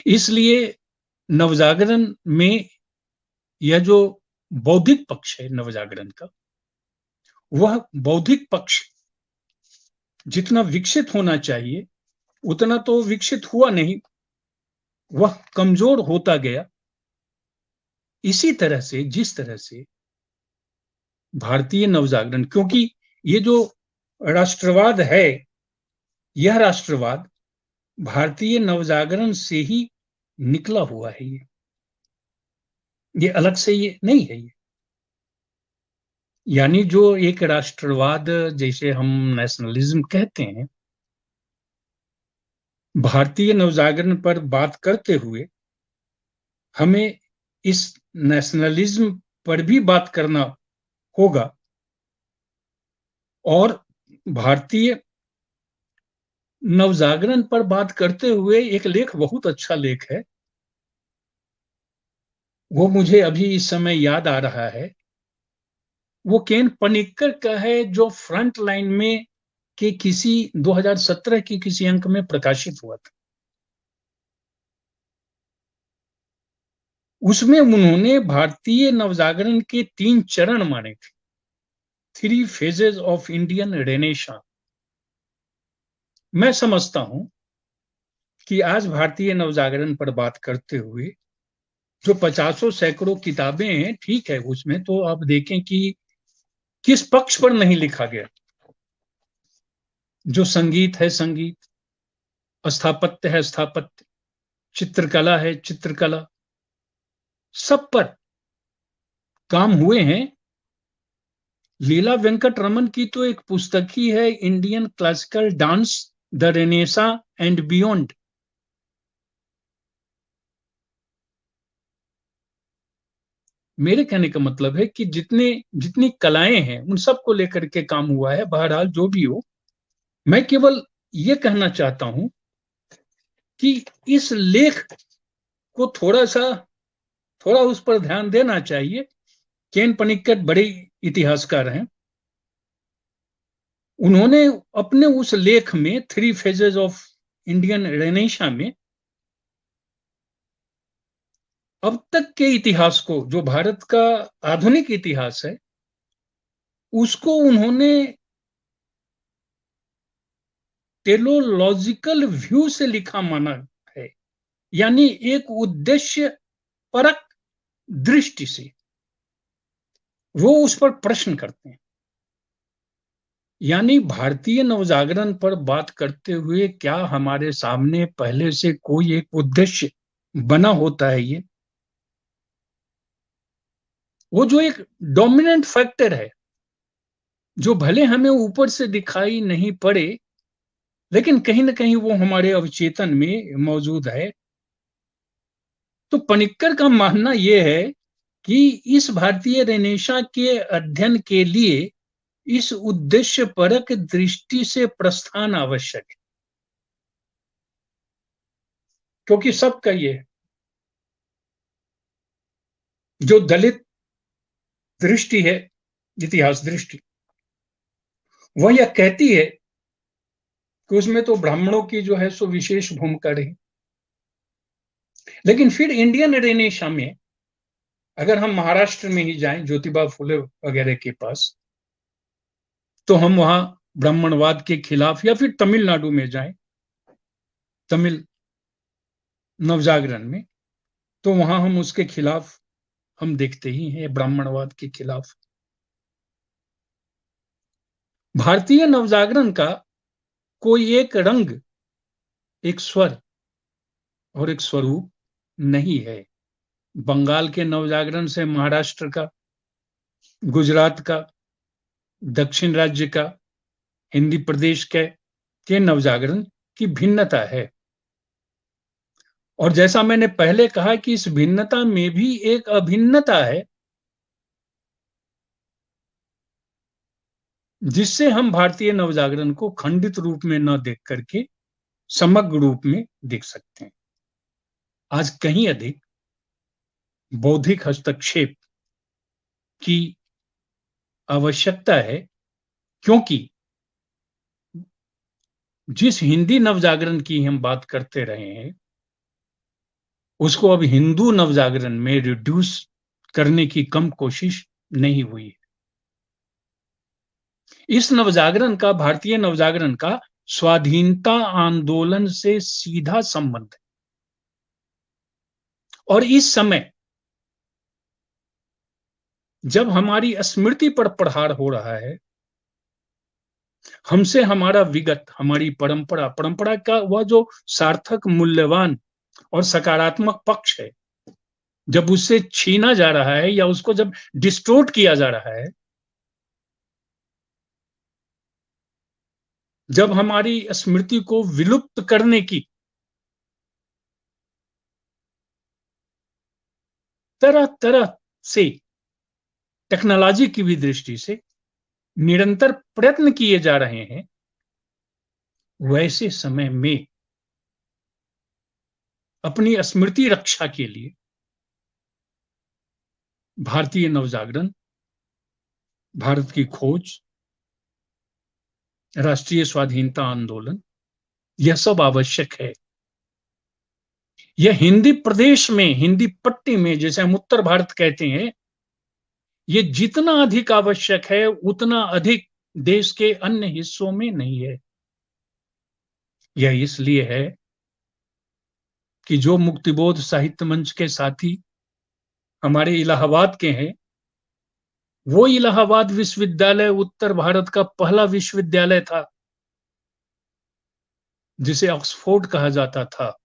इसलिए नवजागरण में यह जो बौद्धिक पक्ष है नवजागरण का, वह बौद्धिक पक्ष जितना विकसित होना चाहिए उतना तो विकसित हुआ नहीं, वह कमजोर होता गया। इसी तरह से, जिस तरह से भारतीय नवजागरण, क्योंकि ये जो राष्ट्रवाद है, यह राष्ट्रवाद भारतीय नवजागरण से ही निकला हुआ है। ये अलग से ये नहीं है। ये यानी जो एक राष्ट्रवाद, जैसे हम नेशनलिज्म कहते हैं, भारतीय नवजागरण पर बात करते हुए हमें इस नेशनलिज्म पर भी बात करना होगा। और भारतीय नवजागरण पर बात करते हुए एक लेख, बहुत अच्छा लेख है, वो मुझे अभी इस समय याद आ रहा है। वो केन पनिक्कर का है, जो फ्रंट लाइन में के किसी 2017 की किसी अंक में प्रकाशित हुआ था। उसमें उन्होंने भारतीय नवजागरण के 3 चरण माने थे, 3 phases ऑफ इंडियन रेनेसां। मैं समझता हूं कि आज भारतीय नवजागरण पर बात करते हुए जो 50 सैकड़ों किताबें हैं, ठीक है, उसमें तो आप देखें कि किस पक्ष पर नहीं लिखा गया। जो संगीत है संगीत, स्थापत्य है स्थापत्य, चित्रकला है चित्रकला, सब पर काम हुए हैं। लीला वेंकट रमन की तो एक पुस्तक ही है, Indian classical dance the Renaissance and beyond. मेरे कहने का मतलब है कि जितनी कलाएं हैं उन सबको लेकर के काम हुआ है। बहरहाल जो भी हो, मैं केवल ये कहना चाहता हूं कि इस लेख को थोड़ा उस पर ध्यान देना चाहिए। केन पनिक्कट बड़े इतिहासकार हैं। उन्होंने अपने उस लेख में 3 phases ऑफ इंडियन रेनेसां में अब तक के इतिहास को, जो भारत का आधुनिक इतिहास है, उसको उन्होंने टेलोलॉजिकल व्यू से लिखा माना है, यानी एक उद्देश्य परक दृष्टि से वो उस पर प्रश्न करते हैं। यानी भारतीय नवजागरण पर बात करते हुए क्या हमारे सामने पहले से कोई एक उद्देश्य बना होता है? ये वो जो एक डोमिनेंट फैक्टर है, जो भले हमें ऊपर से दिखाई नहीं पड़े, लेकिन कहीं ना कहीं वो हमारे अवचेतन में मौजूद है। तो पनिक्कर का मानना यह है कि इस भारतीय रेनेसां के अध्ययन के लिए इस उद्देश्य परक दृष्टि से प्रस्थान आवश्यक है, क्योंकि सबका ये जो दलित दृष्टि है, इतिहास दृष्टि, वह यह कहती है कि उसमें तो ब्राह्मणों की जो है सो विशेष भूमिका रही। लेकिन फिर इंडियन रेनेसां में अगर हम महाराष्ट्र में ही जाएं, ज्योतिबा फुले वगैरह के पास, तो हम वहां ब्राह्मणवाद के खिलाफ, या फिर तमिलनाडु में जाएं, तमिल नवजागरण में, तो वहां हम उसके खिलाफ हम देखते ही हैं, ब्राह्मणवाद के खिलाफ। भारतीय नवजागरण का कोई एक रंग, एक स्वर और एक स्वरूप नहीं है। बंगाल के नवजागरण से महाराष्ट्र का, गुजरात का, दक्षिण राज्य का, हिंदी प्रदेश के नवजागरण की भिन्नता है। और जैसा मैंने पहले कहा कि इस भिन्नता में भी एक अभिन्नता है, जिससे हम भारतीय नवजागरण को खंडित रूप में न देख करके समग्र रूप में देख सकते हैं। आज कहीं अधिक बौद्धिक हस्तक्षेप की आवश्यकता है, क्योंकि जिस हिंदी नवजागरण की हम बात करते रहे हैं, उसको अब हिंदू नवजागरण में रिड्यूस करने की कम कोशिश नहीं हुई। इस नवजागरण का, भारतीय नवजागरण का, स्वाधीनता आंदोलन से सीधा संबंध है। और इस समय जब हमारी स्मृति पर प्रहार हो रहा है, हमसे हमारा विगत, हमारी परंपरा का वह जो सार्थक, मूल्यवान और सकारात्मक पक्ष है, जब उससे छीना जा रहा है या उसको जब डिस्टोर्ट किया जा रहा है, जब हमारी स्मृति को विलुप्त करने की तरह तरह से टेक्नोलॉजी की भी दृष्टि से निरंतर प्रयत्न किए जा रहे हैं, वैसे समय में अपनी स्मृति रक्षा के लिए भारतीय नवजागरण, भारत की खोज, राष्ट्रीय स्वाधीनता आंदोलन, यह सब आवश्यक है। यह हिंदी प्रदेश में, हिंदी पट्टी में, जैसे हम उत्तर भारत कहते हैं, ये जितना अधिक आवश्यक है उतना अधिक देश के अन्य हिस्सों में नहीं है। यह इसलिए है कि जो मुक्तिबोध साहित्य मंच के साथी हमारे इलाहाबाद के हैं, वो इलाहाबाद विश्वविद्यालय उत्तर भारत का पहला विश्वविद्यालय था, जिसे ऑक्सफोर्ड कहा जाता था।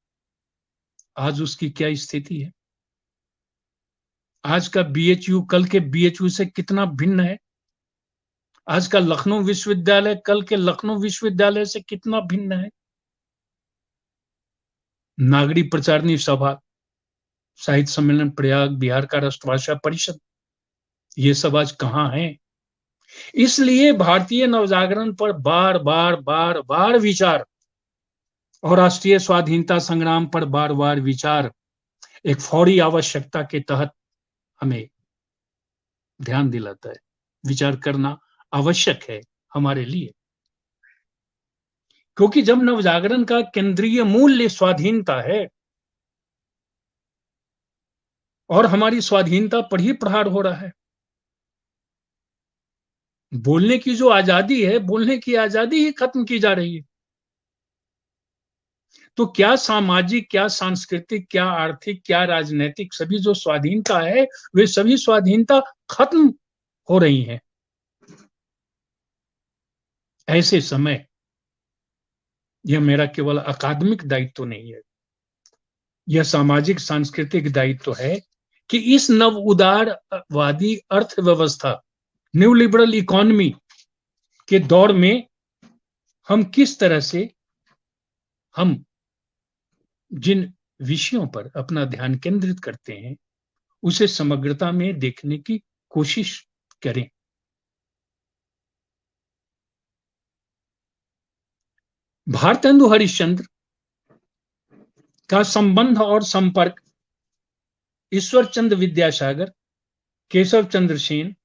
आज उसकी क्या स्थिति है? आज का बीएचयू कल के बीएचयू से कितना भिन्न है? आज का लखनऊ विश्वविद्यालय कल के लखनऊ विश्वविद्यालय से कितना भिन्न है? नागरी प्रचारणी सभा, साहित्य सम्मेलन प्रयाग, बिहार का राष्ट्रभाषा परिषद, ये सब आज कहां है? इसलिए भारतीय नवजागरण पर बार बार बार बार विचार और राष्ट्रीय स्वाधीनता संग्राम पर बार बार विचार एक फौरी आवश्यकता के तहत हमें ध्यान दिलाता है। विचार करना आवश्यक है हमारे लिए, क्योंकि जब नवजागरण का केंद्रीय मूल्य स्वाधीनता है और हमारी स्वाधीनता पर ही प्रहार हो रहा है, बोलने की जो आजादी है, बोलने की आजादी ही खत्म की जा रही है, तो क्या सामाजिक, क्या सांस्कृतिक, क्या आर्थिक, क्या राजनीतिक, सभी जो स्वाधीनता है वे सभी स्वाधीनता खत्म हो रही हैं। ऐसे समय यह मेरा केवल अकादमिक दायित्व नहीं है, यह सामाजिक सांस्कृतिक दायित्व है कि इस नव उदारवादी अर्थव्यवस्था, न्यू लिबरल इकोनॉमी के दौर में हम किस तरह से हम जिन विषयों पर अपना ध्यान केंद्रित करते हैं उसे समग्रता में देखने की कोशिश करें। भारतेंदु हरिश्चंद्र का संबंध और संपर्क ईश्वर चंद्र विद्यासागर, केशव चंद्र सेन,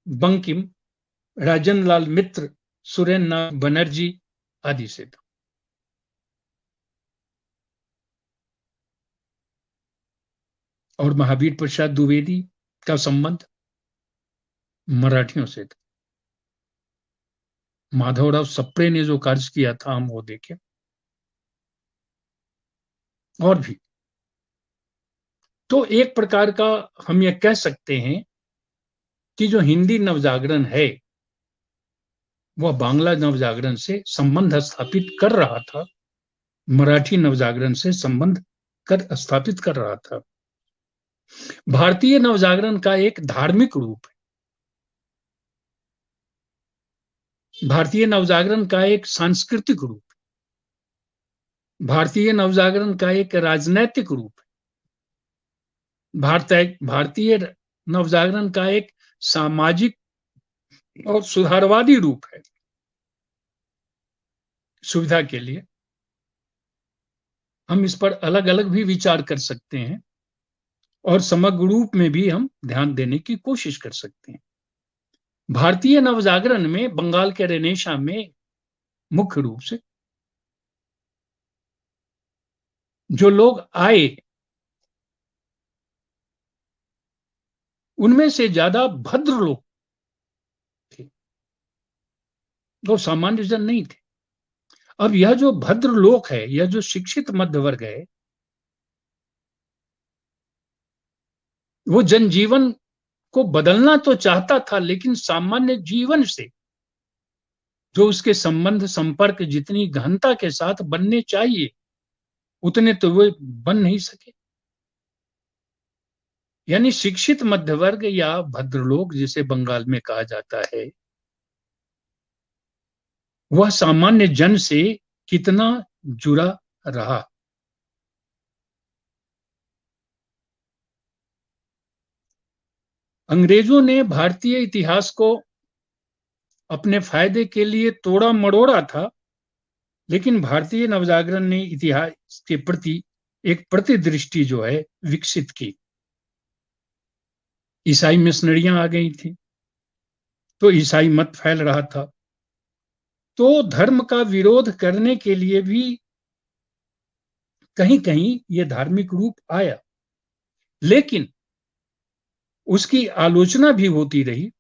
बंकिम, राजेंद्र लाल मित्र, सुरेंद्र नाथ बनर्जी आदि से था। और महावीर प्रसाद द्विवेदी का संबंध मराठियों से था। माधवराव सप्रे ने जो कार्य किया था हम वो देखें। और भी तो एक प्रकार का हम ये कह सकते हैं कि जो हिंदी नवजागरण है वह बांग्ला नवजागरण से संबंध स्थापित कर रहा था, मराठी नवजागरण से संबंध कर स्थापित कर रहा था। भारतीय नवजागरण का एक धार्मिक रूप है, भारतीय नवजागरण का एक सांस्कृतिक रूप है, भारतीय नवजागरण का एक राजनैतिक रूप है, भारतीय नवजागरण का एक सामाजिक और सुधारवादी रूप है। सुविधा के लिए हम इस पर अलग अलग भी विचार कर सकते हैं और समग्र रूप में भी हम ध्यान देने की कोशिश कर सकते हैं। भारतीय नवजागरण में बंगाल के रेनेसा में मुख्य रूप से जो लोग आए उनमें से ज्यादा भद्र लोग थे, वो सामान्य जन नहीं थे। अब यह जो भद्र लोग है, यह जो शिक्षित मध्य वर्ग है, वो जनजीवन को बदलना तो चाहता था, लेकिन सामान्य जीवन से जो उसके संबंध संपर्क जितनी गहनता के साथ बनने चाहिए उतने तो वे बन नहीं सके। यानी शिक्षित मध्य वर्ग या भद्रलोक जिसे बंगाल में कहा जाता है, वह सामान्य जन से कितना जुड़ा रहा। अंग्रेजों ने भारतीय इतिहास को अपने फायदे के लिए तोड़ा मरोड़ा था, लेकिन भारतीय नवजागरण ने इतिहास के प्रति एक प्रतिदृष्टि जो है विकसित की। ईसाई मिशनरियां आ गई थी तो ईसाई मत फैल रहा था, तो धर्म का विरोध करने के लिए भी कहीं कहीं ये धार्मिक रूप आया, लेकिन उसकी आलोचना भी होती रही।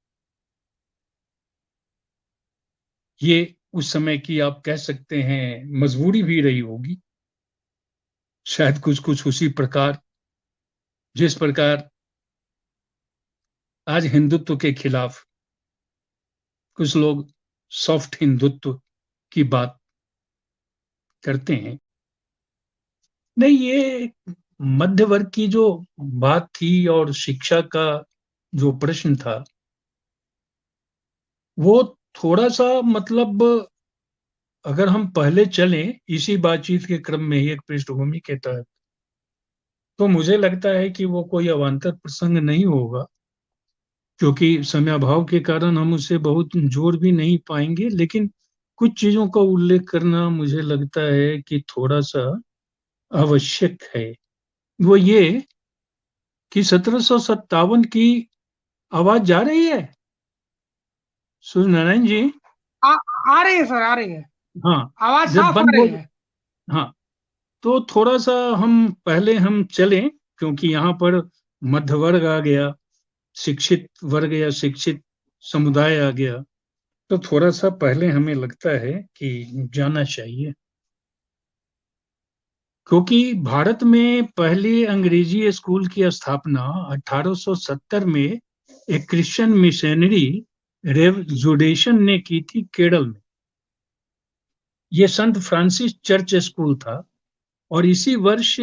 ये उस समय की आप कह सकते हैं मजबूरी भी रही होगी, शायद कुछ कुछ उसी प्रकार जिस प्रकार आज हिंदुत्व के खिलाफ कुछ लोग सॉफ्ट हिंदुत्व की बात करते हैं। नहीं, ये मध्य वर्ग की जो बात थी और शिक्षा का जो प्रश्न था, वो थोड़ा सा मतलब, अगर हम पहले चलें इसी बातचीत के क्रम में ही एक पृष्ठभूमि के तहत, तो मुझे लगता है कि वो कोई अवान्तर प्रसंग नहीं होगा, क्योंकि समय अभाव के कारण हम उसे बहुत जोड़ भी नहीं पाएंगे, लेकिन कुछ चीजों का उल्लेख करना मुझे लगता है कि थोड़ा सा आवश्यक है। वो ये कि 1757 की आवाज जा रही है सूर्य नारायण जी? आ, आ रही है सर, आ रही है। हाँ, आवाज जब साफ आ बंद हो, रही है। हाँ, तो थोड़ा सा हम पहले हम चलें, क्योंकि यहाँ पर मध्य वर्ग आ गया, शिक्षित वर्ग या शिक्षित समुदाय आ गया, तो थोड़ा सा पहले हमें लगता है कि जाना चाहिए। क्योंकि भारत में पहले अंग्रेजी स्कूल की स्थापना 1870 में एक क्रिश्चियन मिशनरी रेव जुडेशन ने की थी केरल में। ये संत फ्रांसिस चर्च स्कूल था, और इसी वर्ष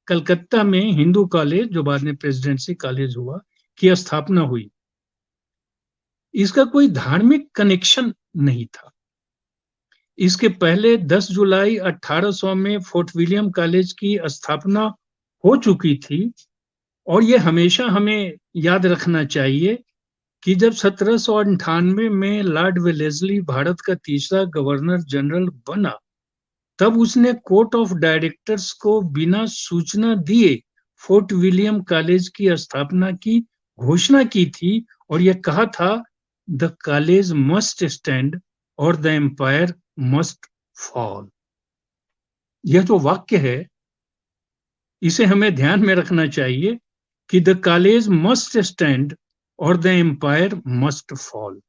कलकत्ता में हिंदू कॉलेज, जो बाद में प्रेसिडेंसी कॉलेज हुआ, की स्थापना हुई। इसका कोई धार्मिक कनेक्शन नहीं था। इसके पहले 10 जुलाई 1800 में फोर्ट विलियम कॉलेज की स्थापना हो चुकी थी। और ये हमेशा हमें याद रखना चाहिए कि जब 1798 में लॉर्ड वेलेस्ली भारत का तीसरा गवर्नर जनरल बना, तब उसने कोर्ट ऑफ डायरेक्टर्स को बिना सूचना दिए फोर्ट विलियम कॉलेज की स्थापना की घोषणा की थी, और यह कहा था, द कॉलेज मस्ट स्टैंड और द एम्पायर मस्ट फॉल। यह जो वाक्य है, इसे हमें ध्यान में रखना चाहिए कि द कॉलेज मस्ट स्टैंड और द एम्पायर मस्ट फॉल।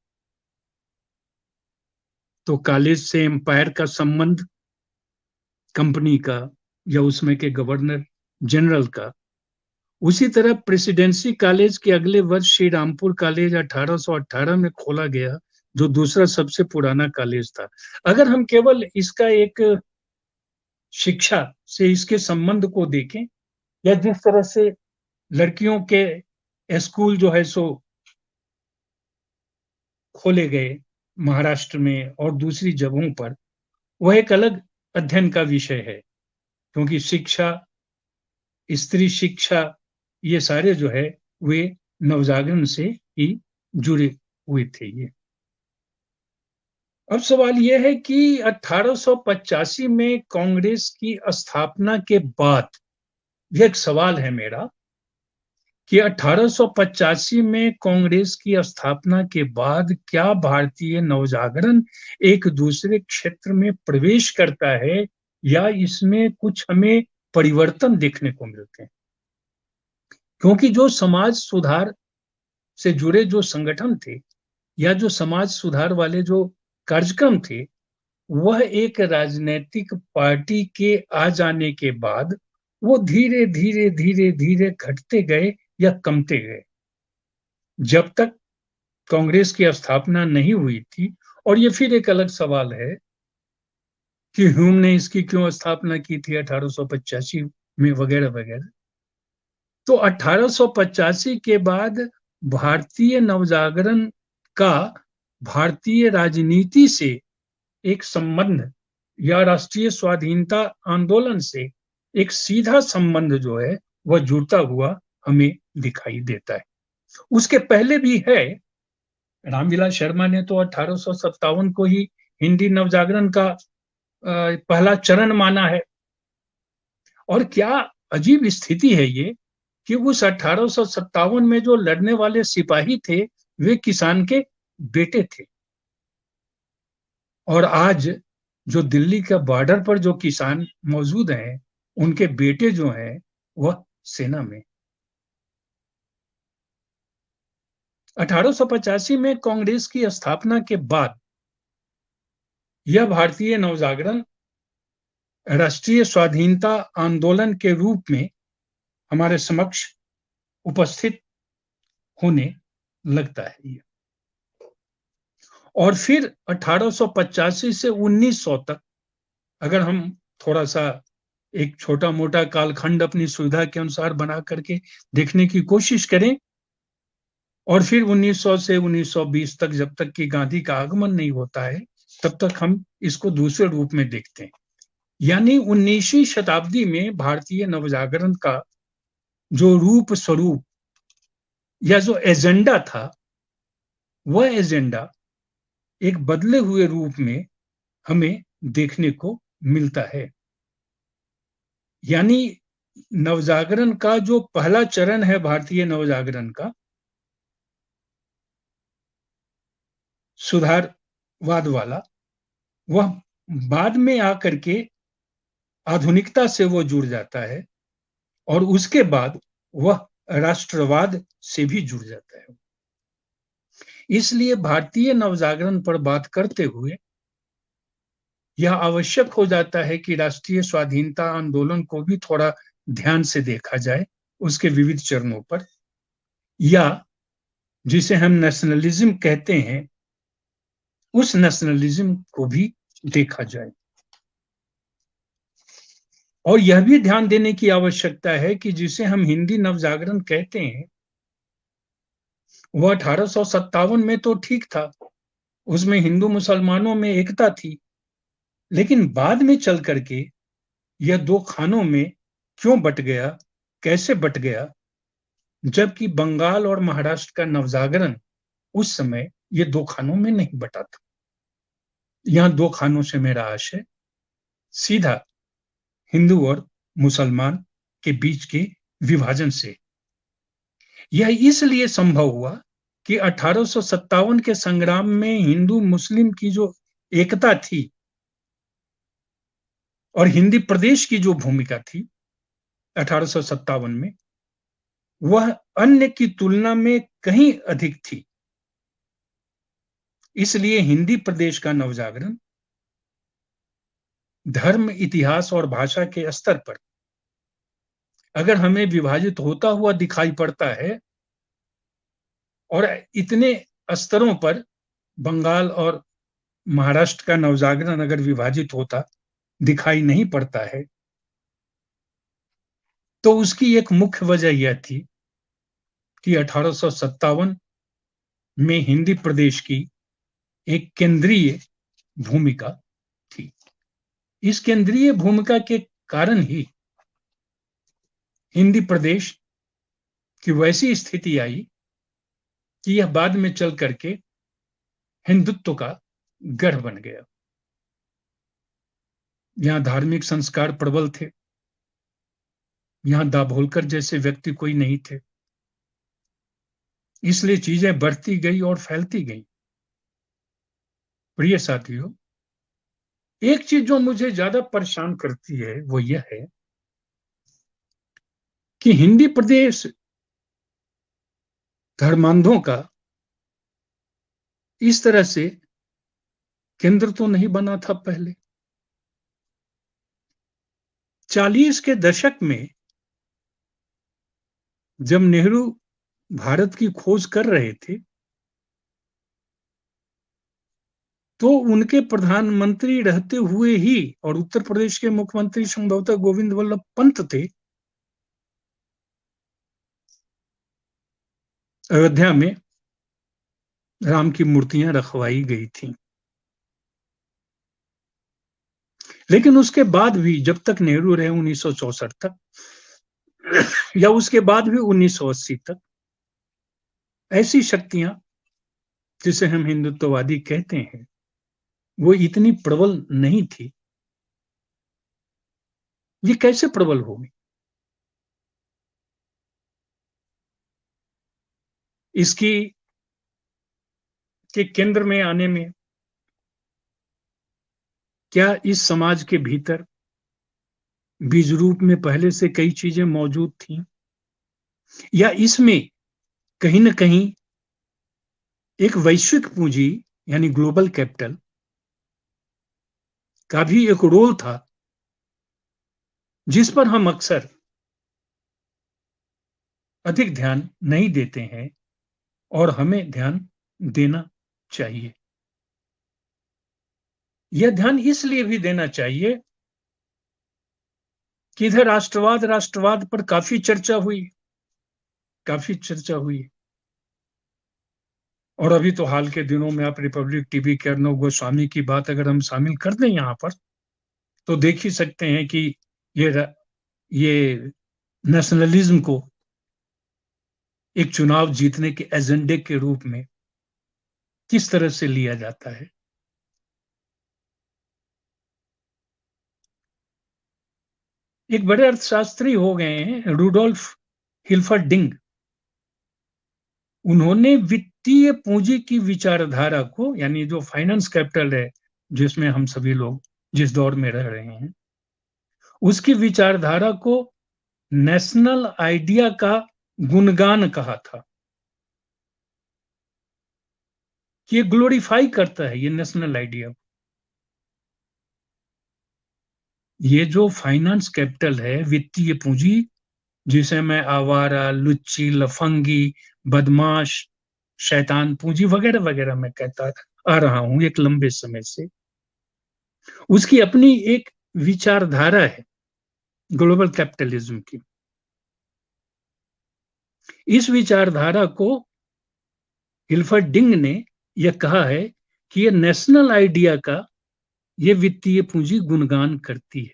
तो कॉलेज से एम्पायर का संबंध कंपनी का या उसमें के गवर्नर जनरल का। उसी तरह प्रेसिडेंसी कॉलेज के अगले वर्ष श्री रामपुर कॉलेज 1818 में खोला गया, जो दूसरा सबसे पुराना कॉलेज था। अगर हम केवल इसका एक शिक्षा से इसके संबंध को देखें, या जिस तरह से लड़कियों के स्कूल जो है सो खोले गए महाराष्ट्र में और दूसरी जगहों पर, वह एक अलग अध्ययन का विषय है, क्योंकि शिक्षा, स्त्री शिक्षा, ये सारे जो है वे नवजागरण से ही जुड़े हुए थे। ये अब सवाल यह है कि 1885 में कांग्रेस की स्थापना के बाद, यह एक सवाल है मेरा, कि 1885 में कांग्रेस की स्थापना के बाद क्या भारतीय नवजागरण एक दूसरे क्षेत्र में प्रवेश करता है, या इसमें कुछ हमें परिवर्तन देखने को मिलते हैं? क्योंकि जो समाज सुधार से जुड़े जो संगठन थे, या जो समाज सुधार वाले जो कार्यक्रम थे, वह एक राजनीतिक पार्टी के आ जाने के बाद वो धीरे धीरे धीरे धीरे घटते गए या कमते गए, जब तक कांग्रेस की स्थापना नहीं हुई थी। और ये फिर एक अलग सवाल है कि ह्यूम ने इसकी क्यों स्थापना की थी 1885 में, वगैरह वगैरह। तो 1885 के बाद भारतीय नवजागरण का भारतीय राजनीति से एक संबंध, या राष्ट्रीय स्वाधीनता आंदोलन से एक सीधा संबंध जो है वह जुड़ता हुआ हमें दिखाई देता है। उसके पहले भी है। रामविलास शर्मा ने तो 1857 को ही हिंदी नवजागरण का पहला चरण माना है। और क्या अजीब स्थिति है ये कि उस 1857 में जो लड़ने वाले सिपाही थे, वे किसान के बेटे थे। और आज जो दिल्ली का बॉर्डर पर जो किसान मौजूद हैं, उनके बेटे जो हैं वह सेना में। 1885 में कांग्रेस की स्थापना के बाद यह भारतीय नवजागरण राष्ट्रीय स्वाधीनता आंदोलन के रूप में हमारे समक्ष उपस्थित होने लगता है। और फिर 1885 से 1900 तक अगर हम थोड़ा सा एक छोटा मोटा कालखंड अपनी सुविधा के अनुसार बना करके देखने की कोशिश करें, और फिर 1900 से 1920 तक जब तक कि गांधी का आगमन नहीं होता है तब तक हम इसको दूसरे रूप में देखते हैं। यानी 19वीं शताब्दी में भारतीय नवजागरण का जो रूप स्वरूप या जो एजेंडा था, वह एजेंडा एक बदले हुए रूप में हमें देखने को मिलता है। यानी नवजागरण का जो पहला चरण है भारतीय नवजागरण का, सुधारवाद वाला, वह बाद में आकर के आधुनिकता से वो जुड़ जाता है और उसके बाद वह राष्ट्रवाद से भी जुड़ जाता है। इसलिए भारतीय नवजागरण पर बात करते हुए यह आवश्यक हो जाता है कि राष्ट्रीय स्वाधीनता आंदोलन को भी थोड़ा ध्यान से देखा जाए, उसके विविध चरणों पर, या जिसे हम नेशनलिज्म कहते हैं उस नेशनलिज्म को भी देखा जाए। और यह भी ध्यान देने की आवश्यकता है कि जिसे हम हिंदी नवजागरण कहते हैं वह 1857 में तो ठीक था, उसमें हिंदू मुसलमानों में एकता थी, लेकिन बाद में चल करके यह दो खानों में क्यों बट गया, कैसे बट गया, जबकि बंगाल और महाराष्ट्र का नवजागरण उस समय ये दो खानों में नहीं बटा था। यहां दो खानों से मेरा आशय सीधा हिंदू और मुसलमान के बीच के विभाजन से। यह इसलिए संभव हुआ कि 1857 के संग्राम में हिंदू मुस्लिम की जो एकता थी और हिंदी प्रदेश की जो भूमिका थी 1857 में, वह अन्य की तुलना में कहीं अधिक थी। इसलिए हिंदी प्रदेश का नवजागरण धर्म, इतिहास और भाषा के स्तर पर अगर हमें विभाजित होता हुआ दिखाई पड़ता है, और इतने स्तरों पर बंगाल और महाराष्ट्र का नवजागरण अगर विभाजित होता दिखाई नहीं पड़ता है, तो उसकी एक मुख्य वजह यह थी कि 1857 में हिंदी प्रदेश की एक केंद्रीय भूमिका थी। इस केंद्रीय भूमिका के कारण ही हिंदी प्रदेश की वैसी स्थिति आई कि यह बाद में चल करके हिंदुत्व का गढ़ बन गया। यहां धार्मिक संस्कार प्रबल थे, यहां दाभोलकर जैसे व्यक्ति कोई नहीं थे, इसलिए चीजें बढ़ती गई और फैलती गई। प्रिय साथियों, एक चीज जो मुझे ज्यादा परेशान करती है वो यह है कि हिंदी प्रदेश धर्मांधों का इस तरह से केंद्र तो नहीं बना था पहले। 40 के दशक में जब नेहरू भारत की खोज कर रहे थे तो उनके प्रधानमंत्री रहते हुए ही, और उत्तर प्रदेश के मुख्यमंत्री संभवतः गोविंद वल्लभ पंत थे, अयोध्या में राम की मूर्तियां रखवाई गई थी। लेकिन उसके बाद भी जब तक नेहरू रहे 1964 तक या उसके बाद भी 1980 तक, ऐसी शक्तियां जिसे हम हिंदुत्ववादी कहते हैं वो इतनी प्रबल नहीं थी। ये कैसे प्रबल होगी? इसकी के केंद्र में आने में क्या इस समाज के भीतर बीज रूप में पहले से कई चीजें मौजूद थी, या इसमें कहीं ना कहीं एक वैश्विक पूंजी यानी ग्लोबल कैपिटल का भी एक रोल था, जिस पर हम अक्सर अधिक ध्यान नहीं देते हैं और हमें ध्यान देना चाहिए। यह ध्यान इसलिए भी देना चाहिए कि इधर राष्ट्रवाद राष्ट्रवाद पर काफी चर्चा हुई। और अभी तो हाल के दिनों में आप रिपब्लिक टीवी के अर्नब गोस्वामी की बात अगर हम शामिल कर दें यहां पर, तो देख ही सकते हैं कि ये नेशनलिज्म को एक चुनाव जीतने के एजेंडे के रूप में किस तरह से लिया जाता है। एक बड़े अर्थशास्त्री हो गए हैं रूडोल्फ हिल्फरडिंग, उन्होंने वित्तीय पूंजी की विचारधारा को, यानी जो फाइनेंस कैपिटल है जिसमें हम सभी लोग जिस दौर में रह रहे हैं, उसकी विचारधारा को नेशनल आइडिया का गुणगान कहा था कि ये ग्लोरीफाई करता है ये नेशनल आइडिया। ये जो फाइनेंस कैपिटल है, वित्तीय पूंजी, जिसे मैं आवारा, लुच्ची, लफंगी, बदमाश, शैतान पूंजी वगैरह वगैरह मैं कहता आ रहा हूं एक लंबे समय से, उसकी अपनी एक विचारधारा है ग्लोबल कैपिटलिज्म की। इस विचारधारा को हिल्फरडिंग ने यह कहा है कि यह नेशनल आइडिया का यह वित्तीय पूंजी गुणगान करती है।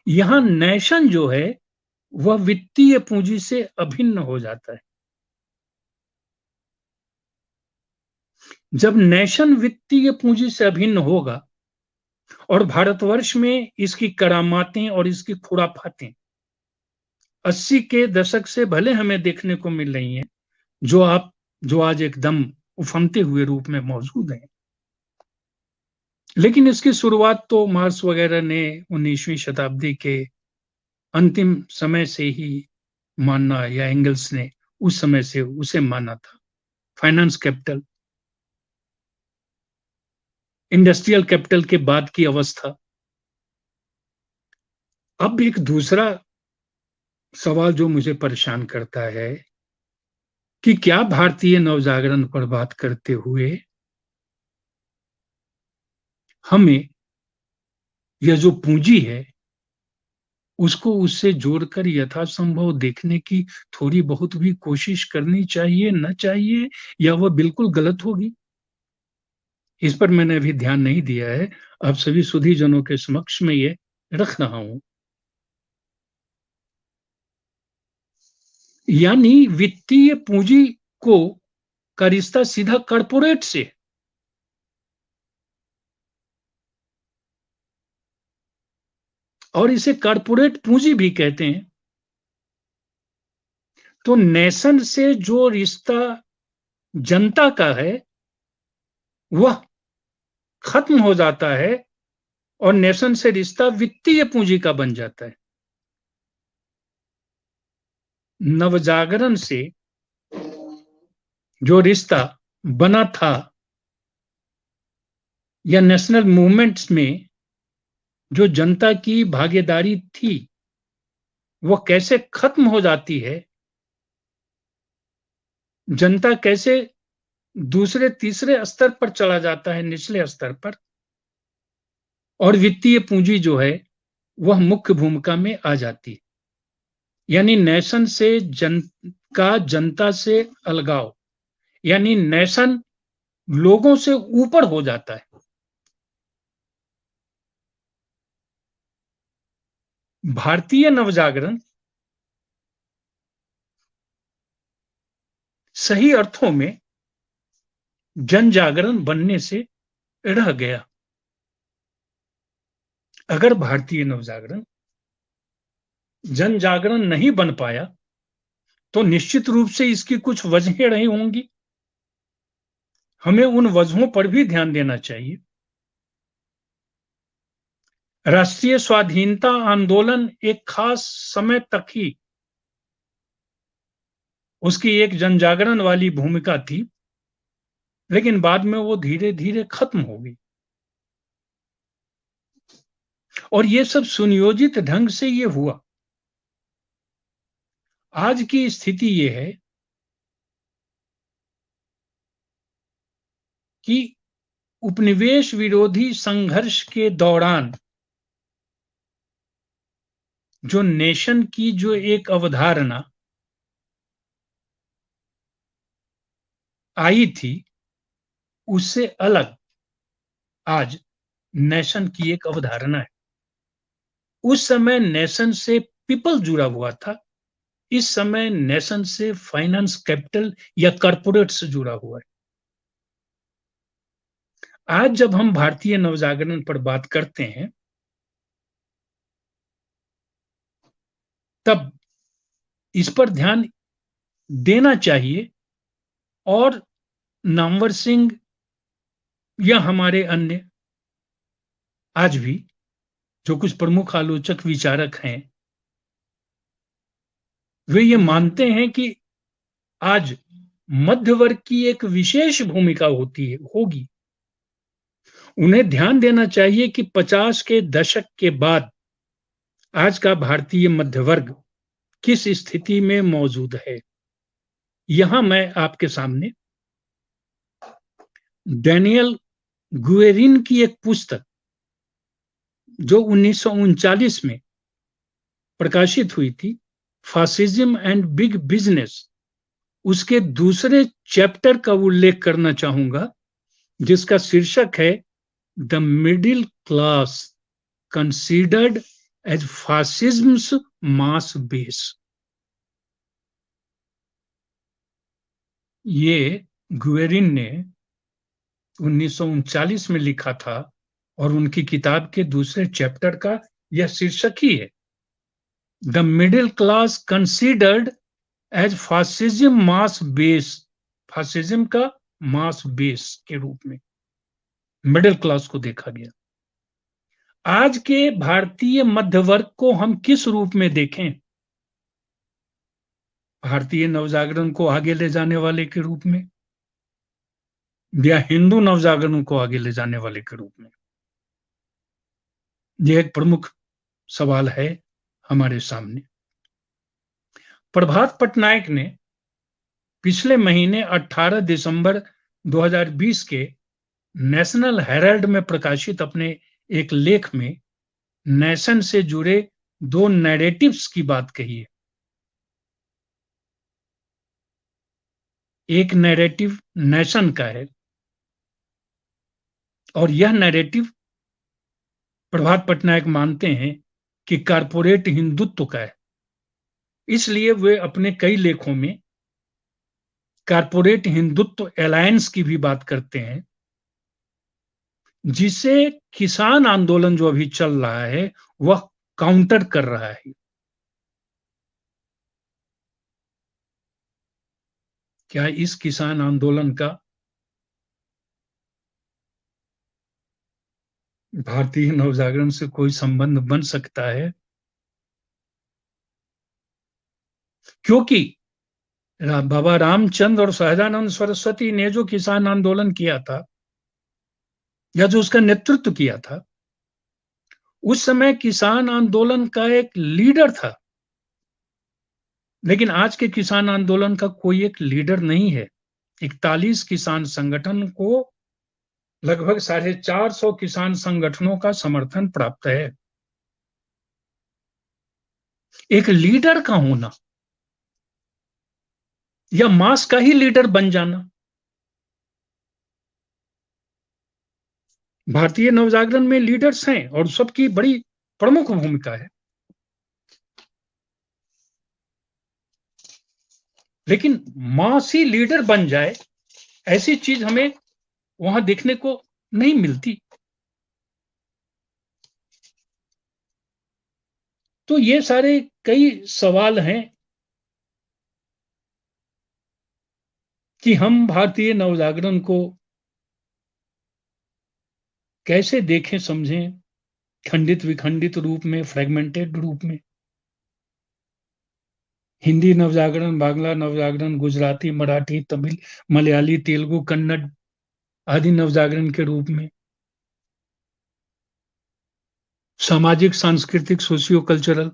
यहां नेशन जो है वह वित्तीय पूंजी से अभिन्न हो जाता है। जब नेशन वित्तीय पूंजी से अभिन्न होगा, और भारतवर्ष में इसकी करामातें और इसकी खुराफातें 80 के दशक से भले हमें देखने को मिल रही हैं, जो आज एकदम उफनते हुए रूप में मौजूद हैं, लेकिन इसकी शुरुआत तो मार्क्स वगैरह ने 19वीं शताब्दी के अंतिम समय से ही मानना, या एंगल्स ने उस समय से उसे माना था। फाइनेंस कैपिटल, इंडस्ट्रियल कैपिटल के बाद की अवस्था। अब एक दूसरा सवाल जो मुझे परेशान करता है कि क्या भारतीय नवजागरण पर बात करते हुए हमें यह जो पूंजी है उसको उससे जोड़कर यथासंभव देखने की थोड़ी बहुत भी कोशिश करनी चाहिए, न चाहिए, या वह बिल्कुल गलत होगी? इस पर मैंने अभी ध्यान नहीं दिया है। आप सभी सुधी जनों के समक्ष में ये रख रहा हूं। यानी वित्तीय पूंजी को का रिश्ता सीधा कॉर्पोरेट से, और इसे कॉर्पोरेट पूंजी भी कहते हैं। तो नेशन से जो रिश्ता जनता का है वह खत्म हो जाता है और नेशन से रिश्ता वित्तीय पूंजी का बन जाता है। नवजागरण से जो रिश्ता बना था, या नेशनल मूवमेंट्स में जो जनता की भागीदारी थी, वह कैसे खत्म हो जाती है, जनता कैसे दूसरे तीसरे स्तर पर चला जाता है, निचले स्तर पर, और वित्तीय पूंजी जो है वह मुख्य भूमिका में आ जाती है। यानी नेशन से जनता से अलगाव, यानी नेशन लोगों से ऊपर हो जाता है। भारतीय नवजागरण सही अर्थों में जन जागरण बनने से रह गया। अगर भारतीय नवजागरण जन जागरण नहीं बन पाया तो निश्चित रूप से इसकी कुछ वजहें रही होंगी। हमें उन वजहों पर भी ध्यान देना चाहिए। राष्ट्रीय स्वाधीनता आंदोलन एक खास समय तक ही उसकी एक जनजागरण वाली भूमिका थी, लेकिन बाद में वो धीरे धीरे खत्म हो गई। और ये सब सुनियोजित ढंग से ये हुआ। आज की स्थिति ये है कि उपनिवेश विरोधी संघर्ष के दौरान जो नेशन की जो एक अवधारणा आई थी, उससे अलग आज नेशन की एक अवधारणा है। उस समय नेशन से पीपल जुड़ा हुआ था, इस समय नेशन से फाइनेंस, कैपिटल या कॉर्पोरेट से जुड़ा हुआ है। आज जब हम भारतीय नवजागरण पर बात करते हैं, तब इस पर ध्यान देना चाहिए और नामवर सिंह या हमारे अन्य आज भी जो कुछ प्रमुख आलोचक विचारक हैं, वे ये मानते हैं कि आज मध्य वर्ग की एक विशेष भूमिका होगी। उन्हें ध्यान देना चाहिए कि 50 के दशक के बाद आज का भारतीय मध्य वर्ग किस स्थिति में मौजूद है। यहां मैं आपके सामने डैनियल गुएरिन की एक पुस्तक जो 1939 में प्रकाशित हुई थी, फासिज्म एंड बिग बिजनेस, उसके दूसरे चैप्टर का उल्लेख करना चाहूंगा, जिसका शीर्षक है the middle class considered as fascism's mass base. ये गुएरिन ने 1939 में लिखा था और उनकी किताब के दूसरे चैप्टर का यह शीर्षक ही है, the middle class considered as fascism mass base. Fascism का मास बेस के रूप में मिडिल क्लास को देखा गया। आज के भारतीय मध्य वर्ग को हम किस रूप में देखें? भारतीय नवजागरण को आगे ले जाने वाले के रूप में या हिंदू नवजागरण को आगे ले जाने वाले के रूप में? यह एक प्रमुख सवाल है हमारे सामने। प्रभात पटनायक ने पिछले महीने 18 दिसंबर 2020 के नेशनल हेराल्ड में प्रकाशित अपने एक लेख में नेशन से जुड़े दो नैरेटिव्स की बात कही है। एक नैरेटिव नेशन का है और यह नैरेटिव प्रभात पटनायक मानते हैं कि कारपोरेट हिंदुत्व का है। इसलिए वे अपने कई लेखों में कारपोरेट हिंदुत्व अलायंस की भी बात करते हैं, जिसे किसान आंदोलन जो अभी चल रहा है वह काउंटर कर रहा है। क्या इस किसान आंदोलन का भारतीय नवजागरण से कोई संबंध बन सकता है? क्योंकि बाबा रामचंद्र और सहजानंद सरस्वती ने जो किसान आंदोलन किया था या जो उसका नेतृत्व किया था, उस समय किसान आंदोलन का एक लीडर था। लेकिन आज के किसान आंदोलन का कोई एक लीडर नहीं है। 41 किसान संगठन को लगभग 450 किसान संगठनों का समर्थन प्राप्त है। एक लीडर का होना या मास का ही लीडर बन जाना, भारतीय नवजागरण में लीडर्स हैं और सबकी बड़ी प्रमुख भूमिका है, लेकिन मास ही लीडर बन जाए ऐसी चीज हमें वहां देखने को नहीं मिलती। तो ये सारे कई सवाल हैं कि हम भारतीय नवजागरण को कैसे देखें, समझें, खंडित विखंडित रूप में, फ्रेगमेंटेड रूप में। हिंदी नवजागरण, बांग्ला नवजागरण, गुजराती, मराठी, तमिल, मलयाली, तेलुगु, कन्नड़ आदि नवजागरण के रूप में। सामाजिक, सांस्कृतिक, सोशियो कल्चरल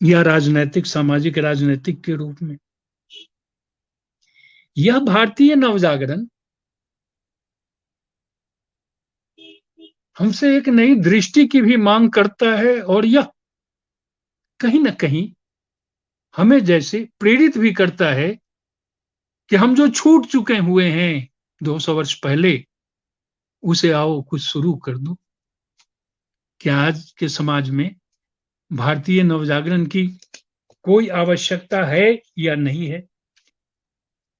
या राजनैतिक, सामाजिक, राजनैतिक के रूप में। यह भारतीय नवजागरण हमसे एक नई दृष्टि की भी मांग करता है और यह कहीं ना कहीं हमें जैसे प्रेरित भी करता है कि हम जो छूट चुके हुए हैं 200 वर्ष पहले, उसे आओ कुछ शुरू कर दो। क्या आज के समाज में भारतीय नवजागरण की कोई आवश्यकता है या नहीं है?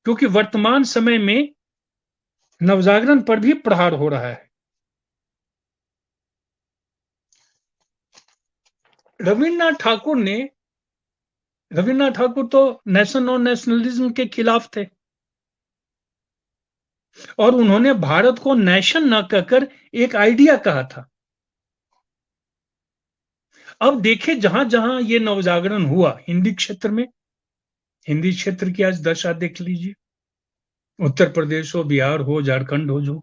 क्योंकि वर्तमान समय में नवजागरण पर भी प्रहार हो रहा है। रविन्द्रनाथ ठाकुर तो नेशन और नेशनलिज्म के खिलाफ थे और उन्होंने भारत को नेशन न कहकर एक आइडिया कहा था। अब देखें जहां जहां ये नवजागरण हुआ, हिंदी क्षेत्र में, हिंदी क्षेत्र की आज दशा देख लीजिए। उत्तर प्रदेश हो, बिहार हो, झारखंड हो, जो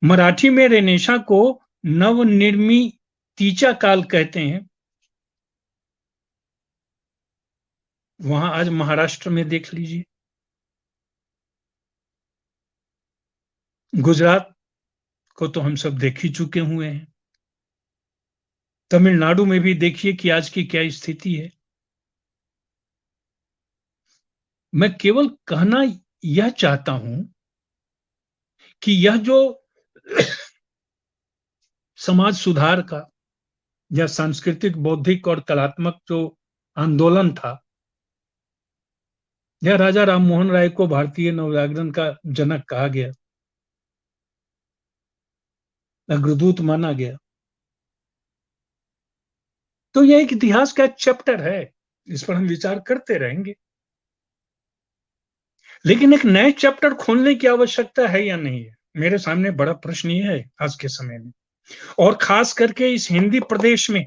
मराठी में रेनेशा को नवनिर्मितीचा काल कहते हैं, वहां आज महाराष्ट्र में देख लीजिए। गुजरात को तो हम सब देख ही चुके हुए हैं। तमिलनाडु में भी देखिए कि आज की क्या स्थिति है। मैं केवल कहना यह चाहता हूं कि यह जो समाज सुधार का या सांस्कृतिक, बौद्धिक और कलात्मक जो आंदोलन था, यह राजा राममोहन राय को भारतीय नवजागरण का जनक कहा गया, अग्रदूत माना गया। तो यह एक इतिहास का एक चैप्टर है, इस पर हम विचार करते रहेंगे। लेकिन एक नए चैप्टर खोलने की आवश्यकता है या नहीं है, मेरे सामने बड़ा प्रश्न ये है आज के समय में, और खास करके इस हिंदी प्रदेश में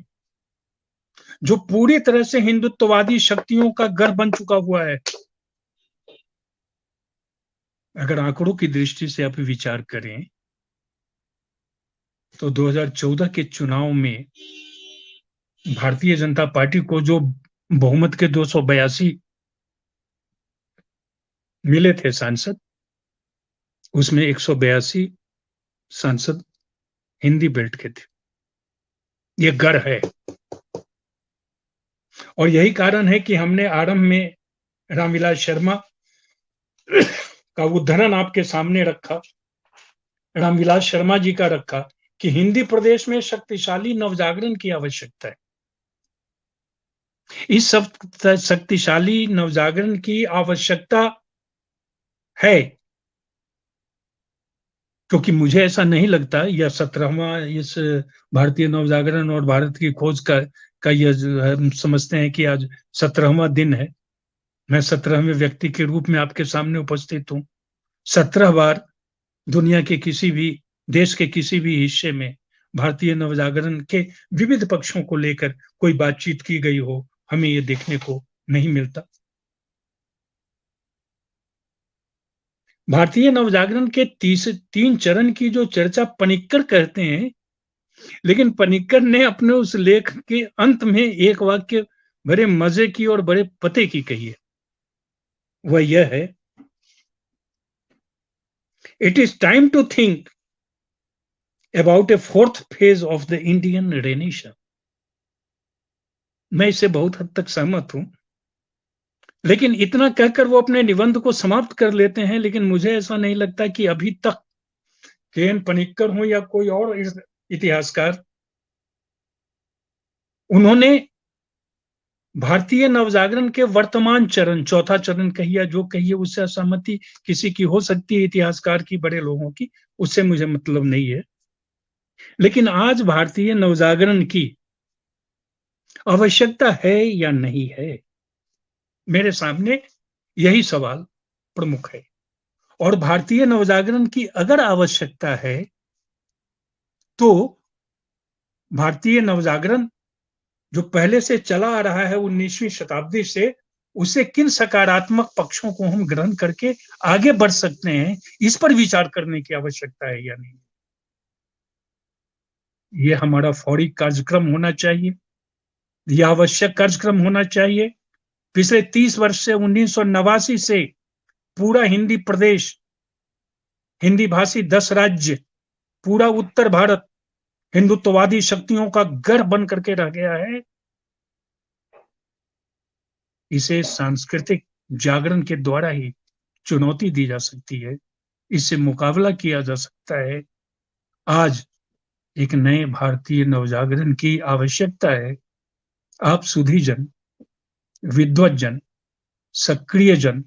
जो पूरी तरह से हिंदुत्ववादी शक्तियों का घर बन चुका हुआ है। अगर आंकड़ों की दृष्टि से आप विचार करें तो 2014 के चुनाव में भारतीय जनता पार्टी को जो बहुमत के 282 मिले थे सांसद, उसमें 182 सांसद हिंदी बेल्ट के थे। ये गढ़ है और यही कारण है कि हमने आरंभ में रामविलास शर्मा का उदाहरण आपके सामने रखा, रामविलास शर्मा जी का रखा कि हिंदी प्रदेश में शक्तिशाली नवजागरण की आवश्यकता है। इस शक्तिशाली नवजागरण की आवश्यकता है क्योंकि मुझे ऐसा नहीं लगता यह 17वां इस भारतीय नवजागरण और भारत की खोज का यह हम समझते हैं कि आज 17वां दिन है। मैं 17वें व्यक्ति के रूप में आपके सामने उपस्थित हूं। 17 बार दुनिया के किसी भी देश के किसी भी हिस्से में भारतीय नवजागरण के विविध पक्षों को लेकर कोई बातचीत की गई हो, हमें ये देखने को नहीं मिलता। भारतीय नवजागरण के 3 चरण की जो चर्चा पनिक्कर कहते हैं, लेकिन पनिक्कर ने अपने उस लेख के अंत में एक वाक्य बड़े मजे की और बड़े पते की कही है। वह यह है, it is time to think about a 4th phase of the Indian renaissance. मैं इससे बहुत हद तक सहमत हूं, लेकिन इतना कहकर वो अपने निबंध को समाप्त कर लेते हैं। लेकिन मुझे ऐसा नहीं लगता कि अभी तक के.एन. पनिक्कर हो या कोई और इतिहासकार, उन्होंने भारतीय नवजागरण के वर्तमान चरण, 4था चरण कहिए जो कहिए, उससे असहमति किसी की हो सकती है, इतिहासकार की, बड़े लोगों की, उससे मुझे मतलब नहीं है। लेकिन आज भारतीय नवजागरण की आवश्यकता है या नहीं है, मेरे सामने यही सवाल प्रमुख है। और भारतीय नवजागरण की अगर आवश्यकता है तो भारतीय नवजागरण जो पहले से चला आ रहा है 19वीं शताब्दी से, उसे किन सकारात्मक पक्षों को हम ग्रहण करके आगे बढ़ सकते हैं, इस पर विचार करने की आवश्यकता है या नहीं। ये हमारा फौरी कार्यक्रम होना चाहिए, यह आवश्यक कार्यक्रम होना चाहिए। पिछले 30 वर्ष से 1989 से पूरा हिंदी प्रदेश, हिंदी भाषी 10 राज्य, पूरा उत्तर भारत हिंदुत्ववादी शक्तियों का गढ़ बन करके रह गया है। इसे सांस्कृतिक जागरण के द्वारा ही चुनौती दी जा सकती है, इससे मुकाबला किया जा सकता है। आज एक नए भारतीय नवजागरण की आवश्यकता है। आप सुधी जन, विद्वत जन, सक्रिय जन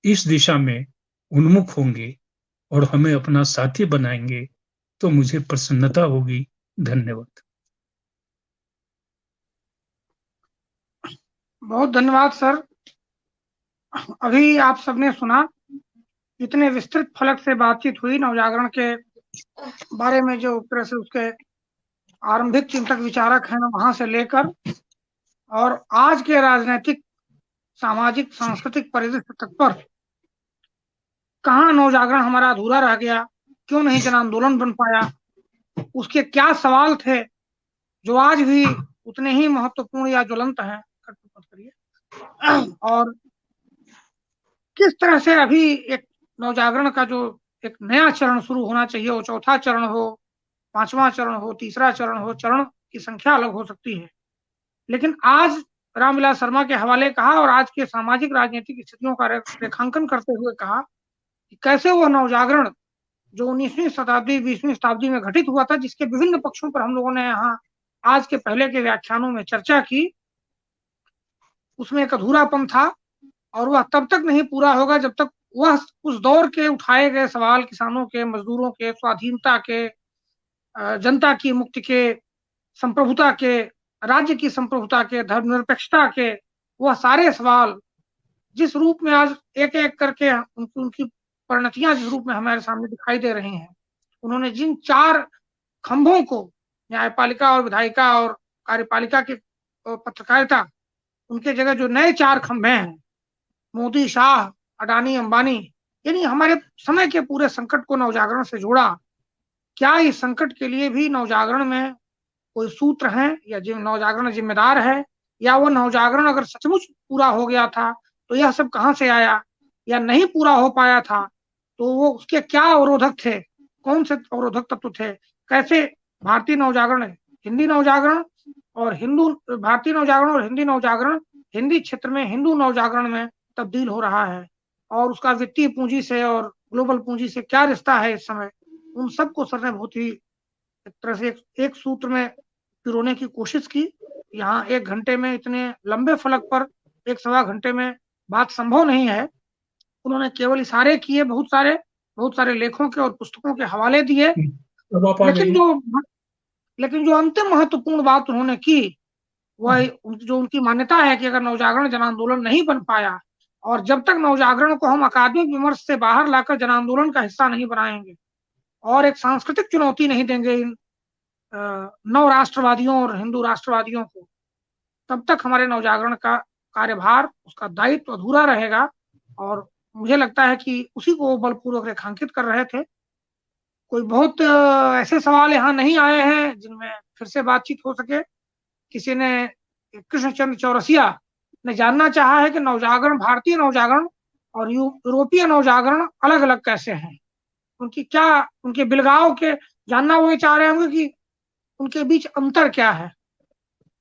इस दिशा में उन्मुख होंगे और हमें अपना साथी बनाएंगे तो मुझे प्रसन्नता होगी। धन्यवाद। बहुत धन्यवाद सर। अभी आप सबने सुना, इतने विस्तृत फलक से बातचीत हुई नवजागरण के बारे में, जो तरह से उसके आरंभिक चिंतक विचारक हैं वहां से लेकर और आज के राजनीतिक, सामाजिक, सांस्कृतिक परिदृश्य तक पर कहाँ नवजागरण हमारा अधूरा रह गया, क्यों नहीं जन आंदोलन बन पाया, उसके क्या सवाल थे जो आज भी उतने ही महत्वपूर्ण या ज्वलंत हैं, और किस तरह से अभी एक नवजागरण का जो एक नया चरण शुरू होना चाहिए, वो चौथा चरण हो, पांचवा चरण हो, तीसरा चरण हो, चरण की संख्या अलग हो सकती है, लेकिन आज रामविलास शर्मा के हवाले कहा और आज के सामाजिक राजनीतिक स्थितियों का रेखांकन करते हुए कहा कि कैसे वो नवजागरण जो 19वीं शताब्दी 20वीं शताब्दी में घटित हुआ था, जिसके विभिन्न पक्षों पर हम लोगों ने यहाँ आज के पहले के व्याख्यानों में चर्चा की, उसमें एक अधूरापन था और वह तब तक नहीं पूरा होगा जब तक वह उस दौर के उठाए गए सवाल, किसानों के, मजदूरों के, स्वाधीनता के, जनता की मुक्ति के, संप्रभुता के, राज्य की संप्रभुता के, धर्मनिरपेक्षता के, वह सारे सवाल जिस रूप में आज एक एक करके उनकी परिणतियां जिस रूप में हमारे सामने दिखाई दे रही हैं, उन्होंने जिन 4 खंभों को, न्यायपालिका और विधायिका और कार्यपालिका की पत्रकारिता, उनके जगह जो नए 4 खंभे हैं, मोदी, शाह, अडानी, अंबानी, यानी हमारे समय के पूरे संकट को नवजागरण से जोड़ा। क्या इस संकट के लिए भी नवजागरण में कोई सूत्र है या नवजागरण जिम्मेदार है, या वो नवजागरण अगर सचमुच पूरा हो गया था तो यह सब कहां से आया, या नहीं पूरा हो पाया था तो वो उसके क्या अवरोधक थे, कौन से अवरोधक तत्व थे, कैसे भारतीय नवजागरण, हिंदी नवजागरण और भारतीय नवजागरण और हिंदी नवजागरण हिंदी क्षेत्र में हिंदू नवजागरण में तब्दील हो रहा है, और उसका वित्तीय पूंजी से और ग्लोबल पूंजी से क्या रिश्ता है इस समय, उन सबको सर ने बहुत ही एक तरह से एक सूत्र में पिरोने की कोशिश की। यहाँ 1 घंटे में इतने लंबे फलक पर 1 सवा घंटे में बात संभव नहीं है। उन्होंने केवल इशारे किए, बहुत सारे लेखों के और पुस्तकों के हवाले दिए, लेकिन जो अंतिम महत्वपूर्ण बात उन्होंने की वह जो उनकी मान्यता है कि अगर नवजागरण जन आंदोलन नहीं बन पाया और जब तक नवजागरण को हम अकादमिक विमर्श से बाहर लाकर जन आंदोलन का हिस्सा नहीं बनाएंगे और एक सांस्कृतिक चुनौती नहीं देंगे इन नव राष्ट्रवादियों और हिंदू राष्ट्रवादियों को, तब तक हमारे नवजागरण का कार्यभार, उसका दायित्व अधूरा रहेगा। और मुझे लगता है कि उसी को बलपूर्वक रेखांकित कर रहे थे। कोई बहुत ऐसे सवाल यहाँ नहीं आए हैं जिनमें फिर से बातचीत हो सके। किसी ने, कृष्णचंद्र चौरसिया ने जानना चाहा है कि नवजागरण, भारतीय नवजागरण और यूरोपीय नवजागरण अलग अलग कैसे हैं, उनकी क्या, उनके बिलगाव के जानना वो चाह रहे होंगे कि उनके बीच अंतर क्या है,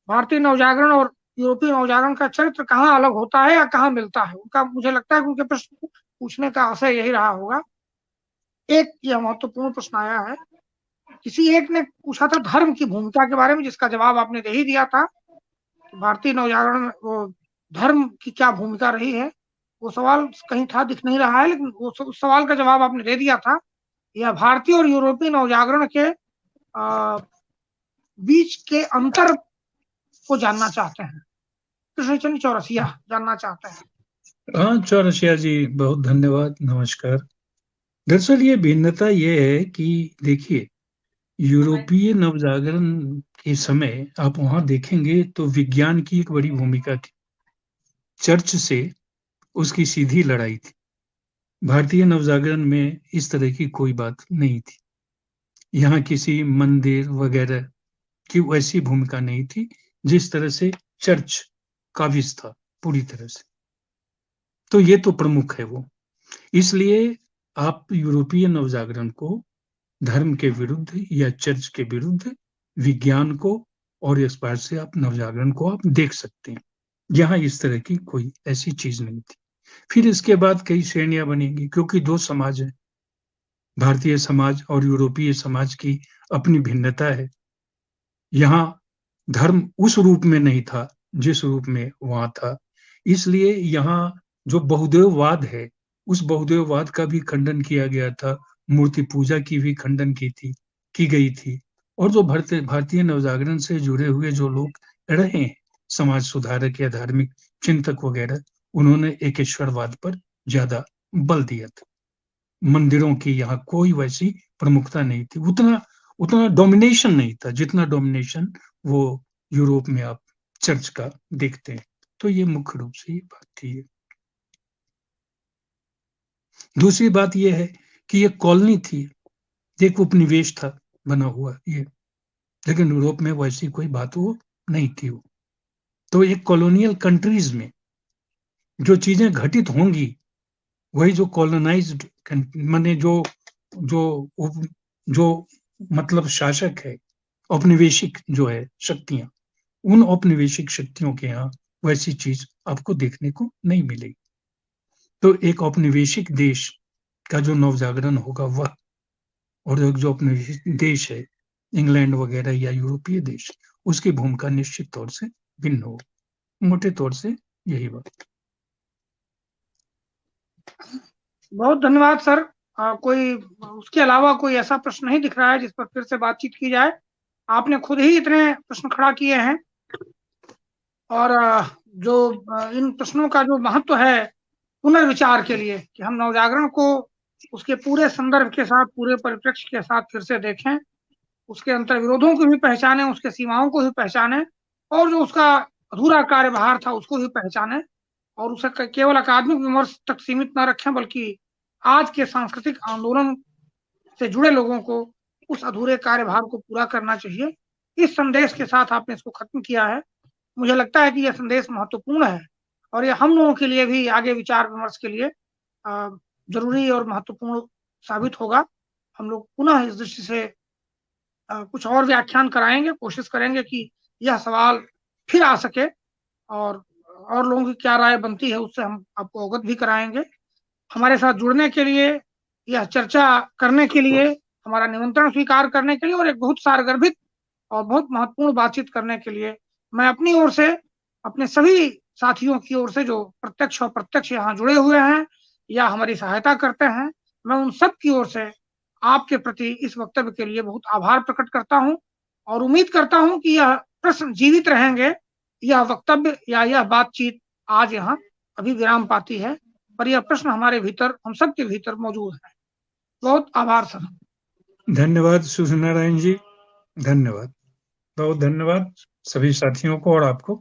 भारतीय नवजागरण और यूरोपीय नवजागरण का चरित्र कहाँ अलग होता है या कहाँ मिलता है। उनका, मुझे लगता है कि उनके प्रश्न पूछने का आशय यही रहा होगा। एक यह महत्वपूर्ण प्रश्न आया है, किसी एक ने पूछा था धर्म की भूमिका के बारे में, जिसका जवाब आपने दे ही दिया था। भारतीय नवजागरण में वो धर्म की क्या भूमिका रही है, वो सवाल कहीं था, दिख नहीं रहा है, लेकिन वो उस सवाल का जवाब आपने दे दिया था। यह भारतीय और यूरोपीय नवजागरण के बीच के अंतर को जानना चाहते हैं, कृष्णचंद्र चौरसिया जानना चाहते हैं। हाँ चौरसिया जी, बहुत धन्यवाद, नमस्कार। दरअसल ये भिन्नता ये है कि देखिए, यूरोपीय नवजागरण के समय आप वहां देखेंगे तो विज्ञान की एक बड़ी भूमिका थी, चर्च से उसकी सीधी लड़ाई थी। भारतीय नवजागरण में इस तरह की कोई बात नहीं थी। यहाँ किसी मंदिर वगैरह की वैसी भूमिका नहीं थी जिस तरह से चर्च काबिज था पूरी तरह से। तो ये तो प्रमुख है वो। इसलिए आप यूरोपीय नवजागरण को धर्म के विरुद्ध या चर्च के विरुद्ध, विज्ञान को और इस बात से आप नवजागरण को आप देख सकते हैं। यहाँ इस तरह की कोई ऐसी चीज नहीं थी। फिर इसके बाद कई श्रेणियां बनेंगी क्योंकि दो समाज है, भारतीय समाज और यूरोपीय समाज की अपनी भिन्नता है। यहाँ धर्म उस रूप में नहीं था जिस रूप में वहां था। इसलिए यहाँ जो बहुदेववाद है, उस बहुदेववाद का भी खंडन किया गया था, मूर्ति पूजा की भी खंडन की गई थी। और जो भारतीय नवजागरण से जुड़े हुए जो लोग रहे हैं, समाज सुधारक या धार्मिक चिंतक वगैरह, उन्होंने एकेश्वरवाद पर ज्यादा बल दिया था। मंदिरों की यहाँ कोई वैसी प्रमुखता नहीं थी, उतना उतना डोमिनेशन नहीं था जितना डोमिनेशन वो यूरोप में आप चर्च का देखते हैं। तो ये मुख्य रूप से ये बात थी। दूसरी बात ये है कि ये कॉलोनी थी, एक उपनिवेश था बना हुआ ये, लेकिन यूरोप में वैसी कोई बात वो नहीं थी। वो तो एक कॉलोनियल कंट्रीज में जो चीजें घटित होंगी, वही जो कॉलोनाइज्ड माने जो जो जो मतलब शासक है, औपनिवेशिक जो है शक्तियां, उन औपनिवेशिक शक्तियों के यहाँ वैसी चीज आपको देखने को नहीं मिलेगी। तो एक औपनिवेशिक देश का जो नवजागरण होगा वह, और एक जो औपनिवेशिक देश है, इंग्लैंड वगैरह या यूरोपीय देश, उसकी भूमिका निश्चित तौर से भिन्न होगी। मोटे तौर से यही बात। बहुत धन्यवाद सर। कोई उसके अलावा कोई ऐसा प्रश्न नहीं दिख रहा है जिस पर फिर से बातचीत की जाए। आपने खुद ही इतने प्रश्न खड़ा किए हैं, और जो इन प्रश्नों का जो महत्व है पुनर्विचार के लिए, कि हम नवजागरण को उसके पूरे संदर्भ के साथ, पूरे परिप्रेक्ष्य के साथ फिर से देखें, उसके अंतर विरोधों को भी पहचाने, उसके सीमाओं को भी पहचाने, और जो उसका अधूरा कार्यभार था उसको भी पहचाने, और उसे केवल अकादमिक विमर्श तक सीमित न रखें, बल्कि आज के सांस्कृतिक आंदोलन से जुड़े लोगों को उस अधूरे कार्यभार को पूरा करना चाहिए। इस संदेश के साथ आपने इसको खत्म किया है। मुझे लगता है कि यह संदेश महत्वपूर्ण है, और यह हम लोगों के लिए भी आगे विचार विमर्श के लिए जरूरी और महत्वपूर्ण साबित होगा। हम लोग पुनः इस दृष्टि से कुछ और व्याख्यान कराएंगे, कोशिश करेंगे कि यह सवाल फिर आ सके, और लोगों की क्या राय बनती है उससे हम आपको अवगत भी कराएंगे। हमारे साथ जुड़ने के लिए, यह चर्चा करने के लिए, हमारा निमंत्रण स्वीकार करने के लिए, और एक बहुत सारगर्भित और बहुत महत्वपूर्ण बातचीत करने के लिए मैं अपनी ओर से, अपने सभी साथियों की ओर से जो प्रत्यक्ष और प्रत्यक्ष यहाँ जुड़े हुए हैं या हमारी सहायता करते हैं, मैं उन सब की ओर से आपके प्रति इस वक्तव्य के लिए बहुत आभार प्रकट करता हूं, और उम्मीद करता हूं कि यह प्रश्न जीवित रहेंगे, यह वक्तव्य या यह बातचीत आज यहाँ अभी विराम पाती है, पर यह प्रश्न हमारे भीतर, हम सबके भीतर मौजूद है। बहुत आभार सर। धन्यवाद सूर्यनारायण जी, धन्यवाद, बहुत धन्यवाद सभी साथियों को और आपको।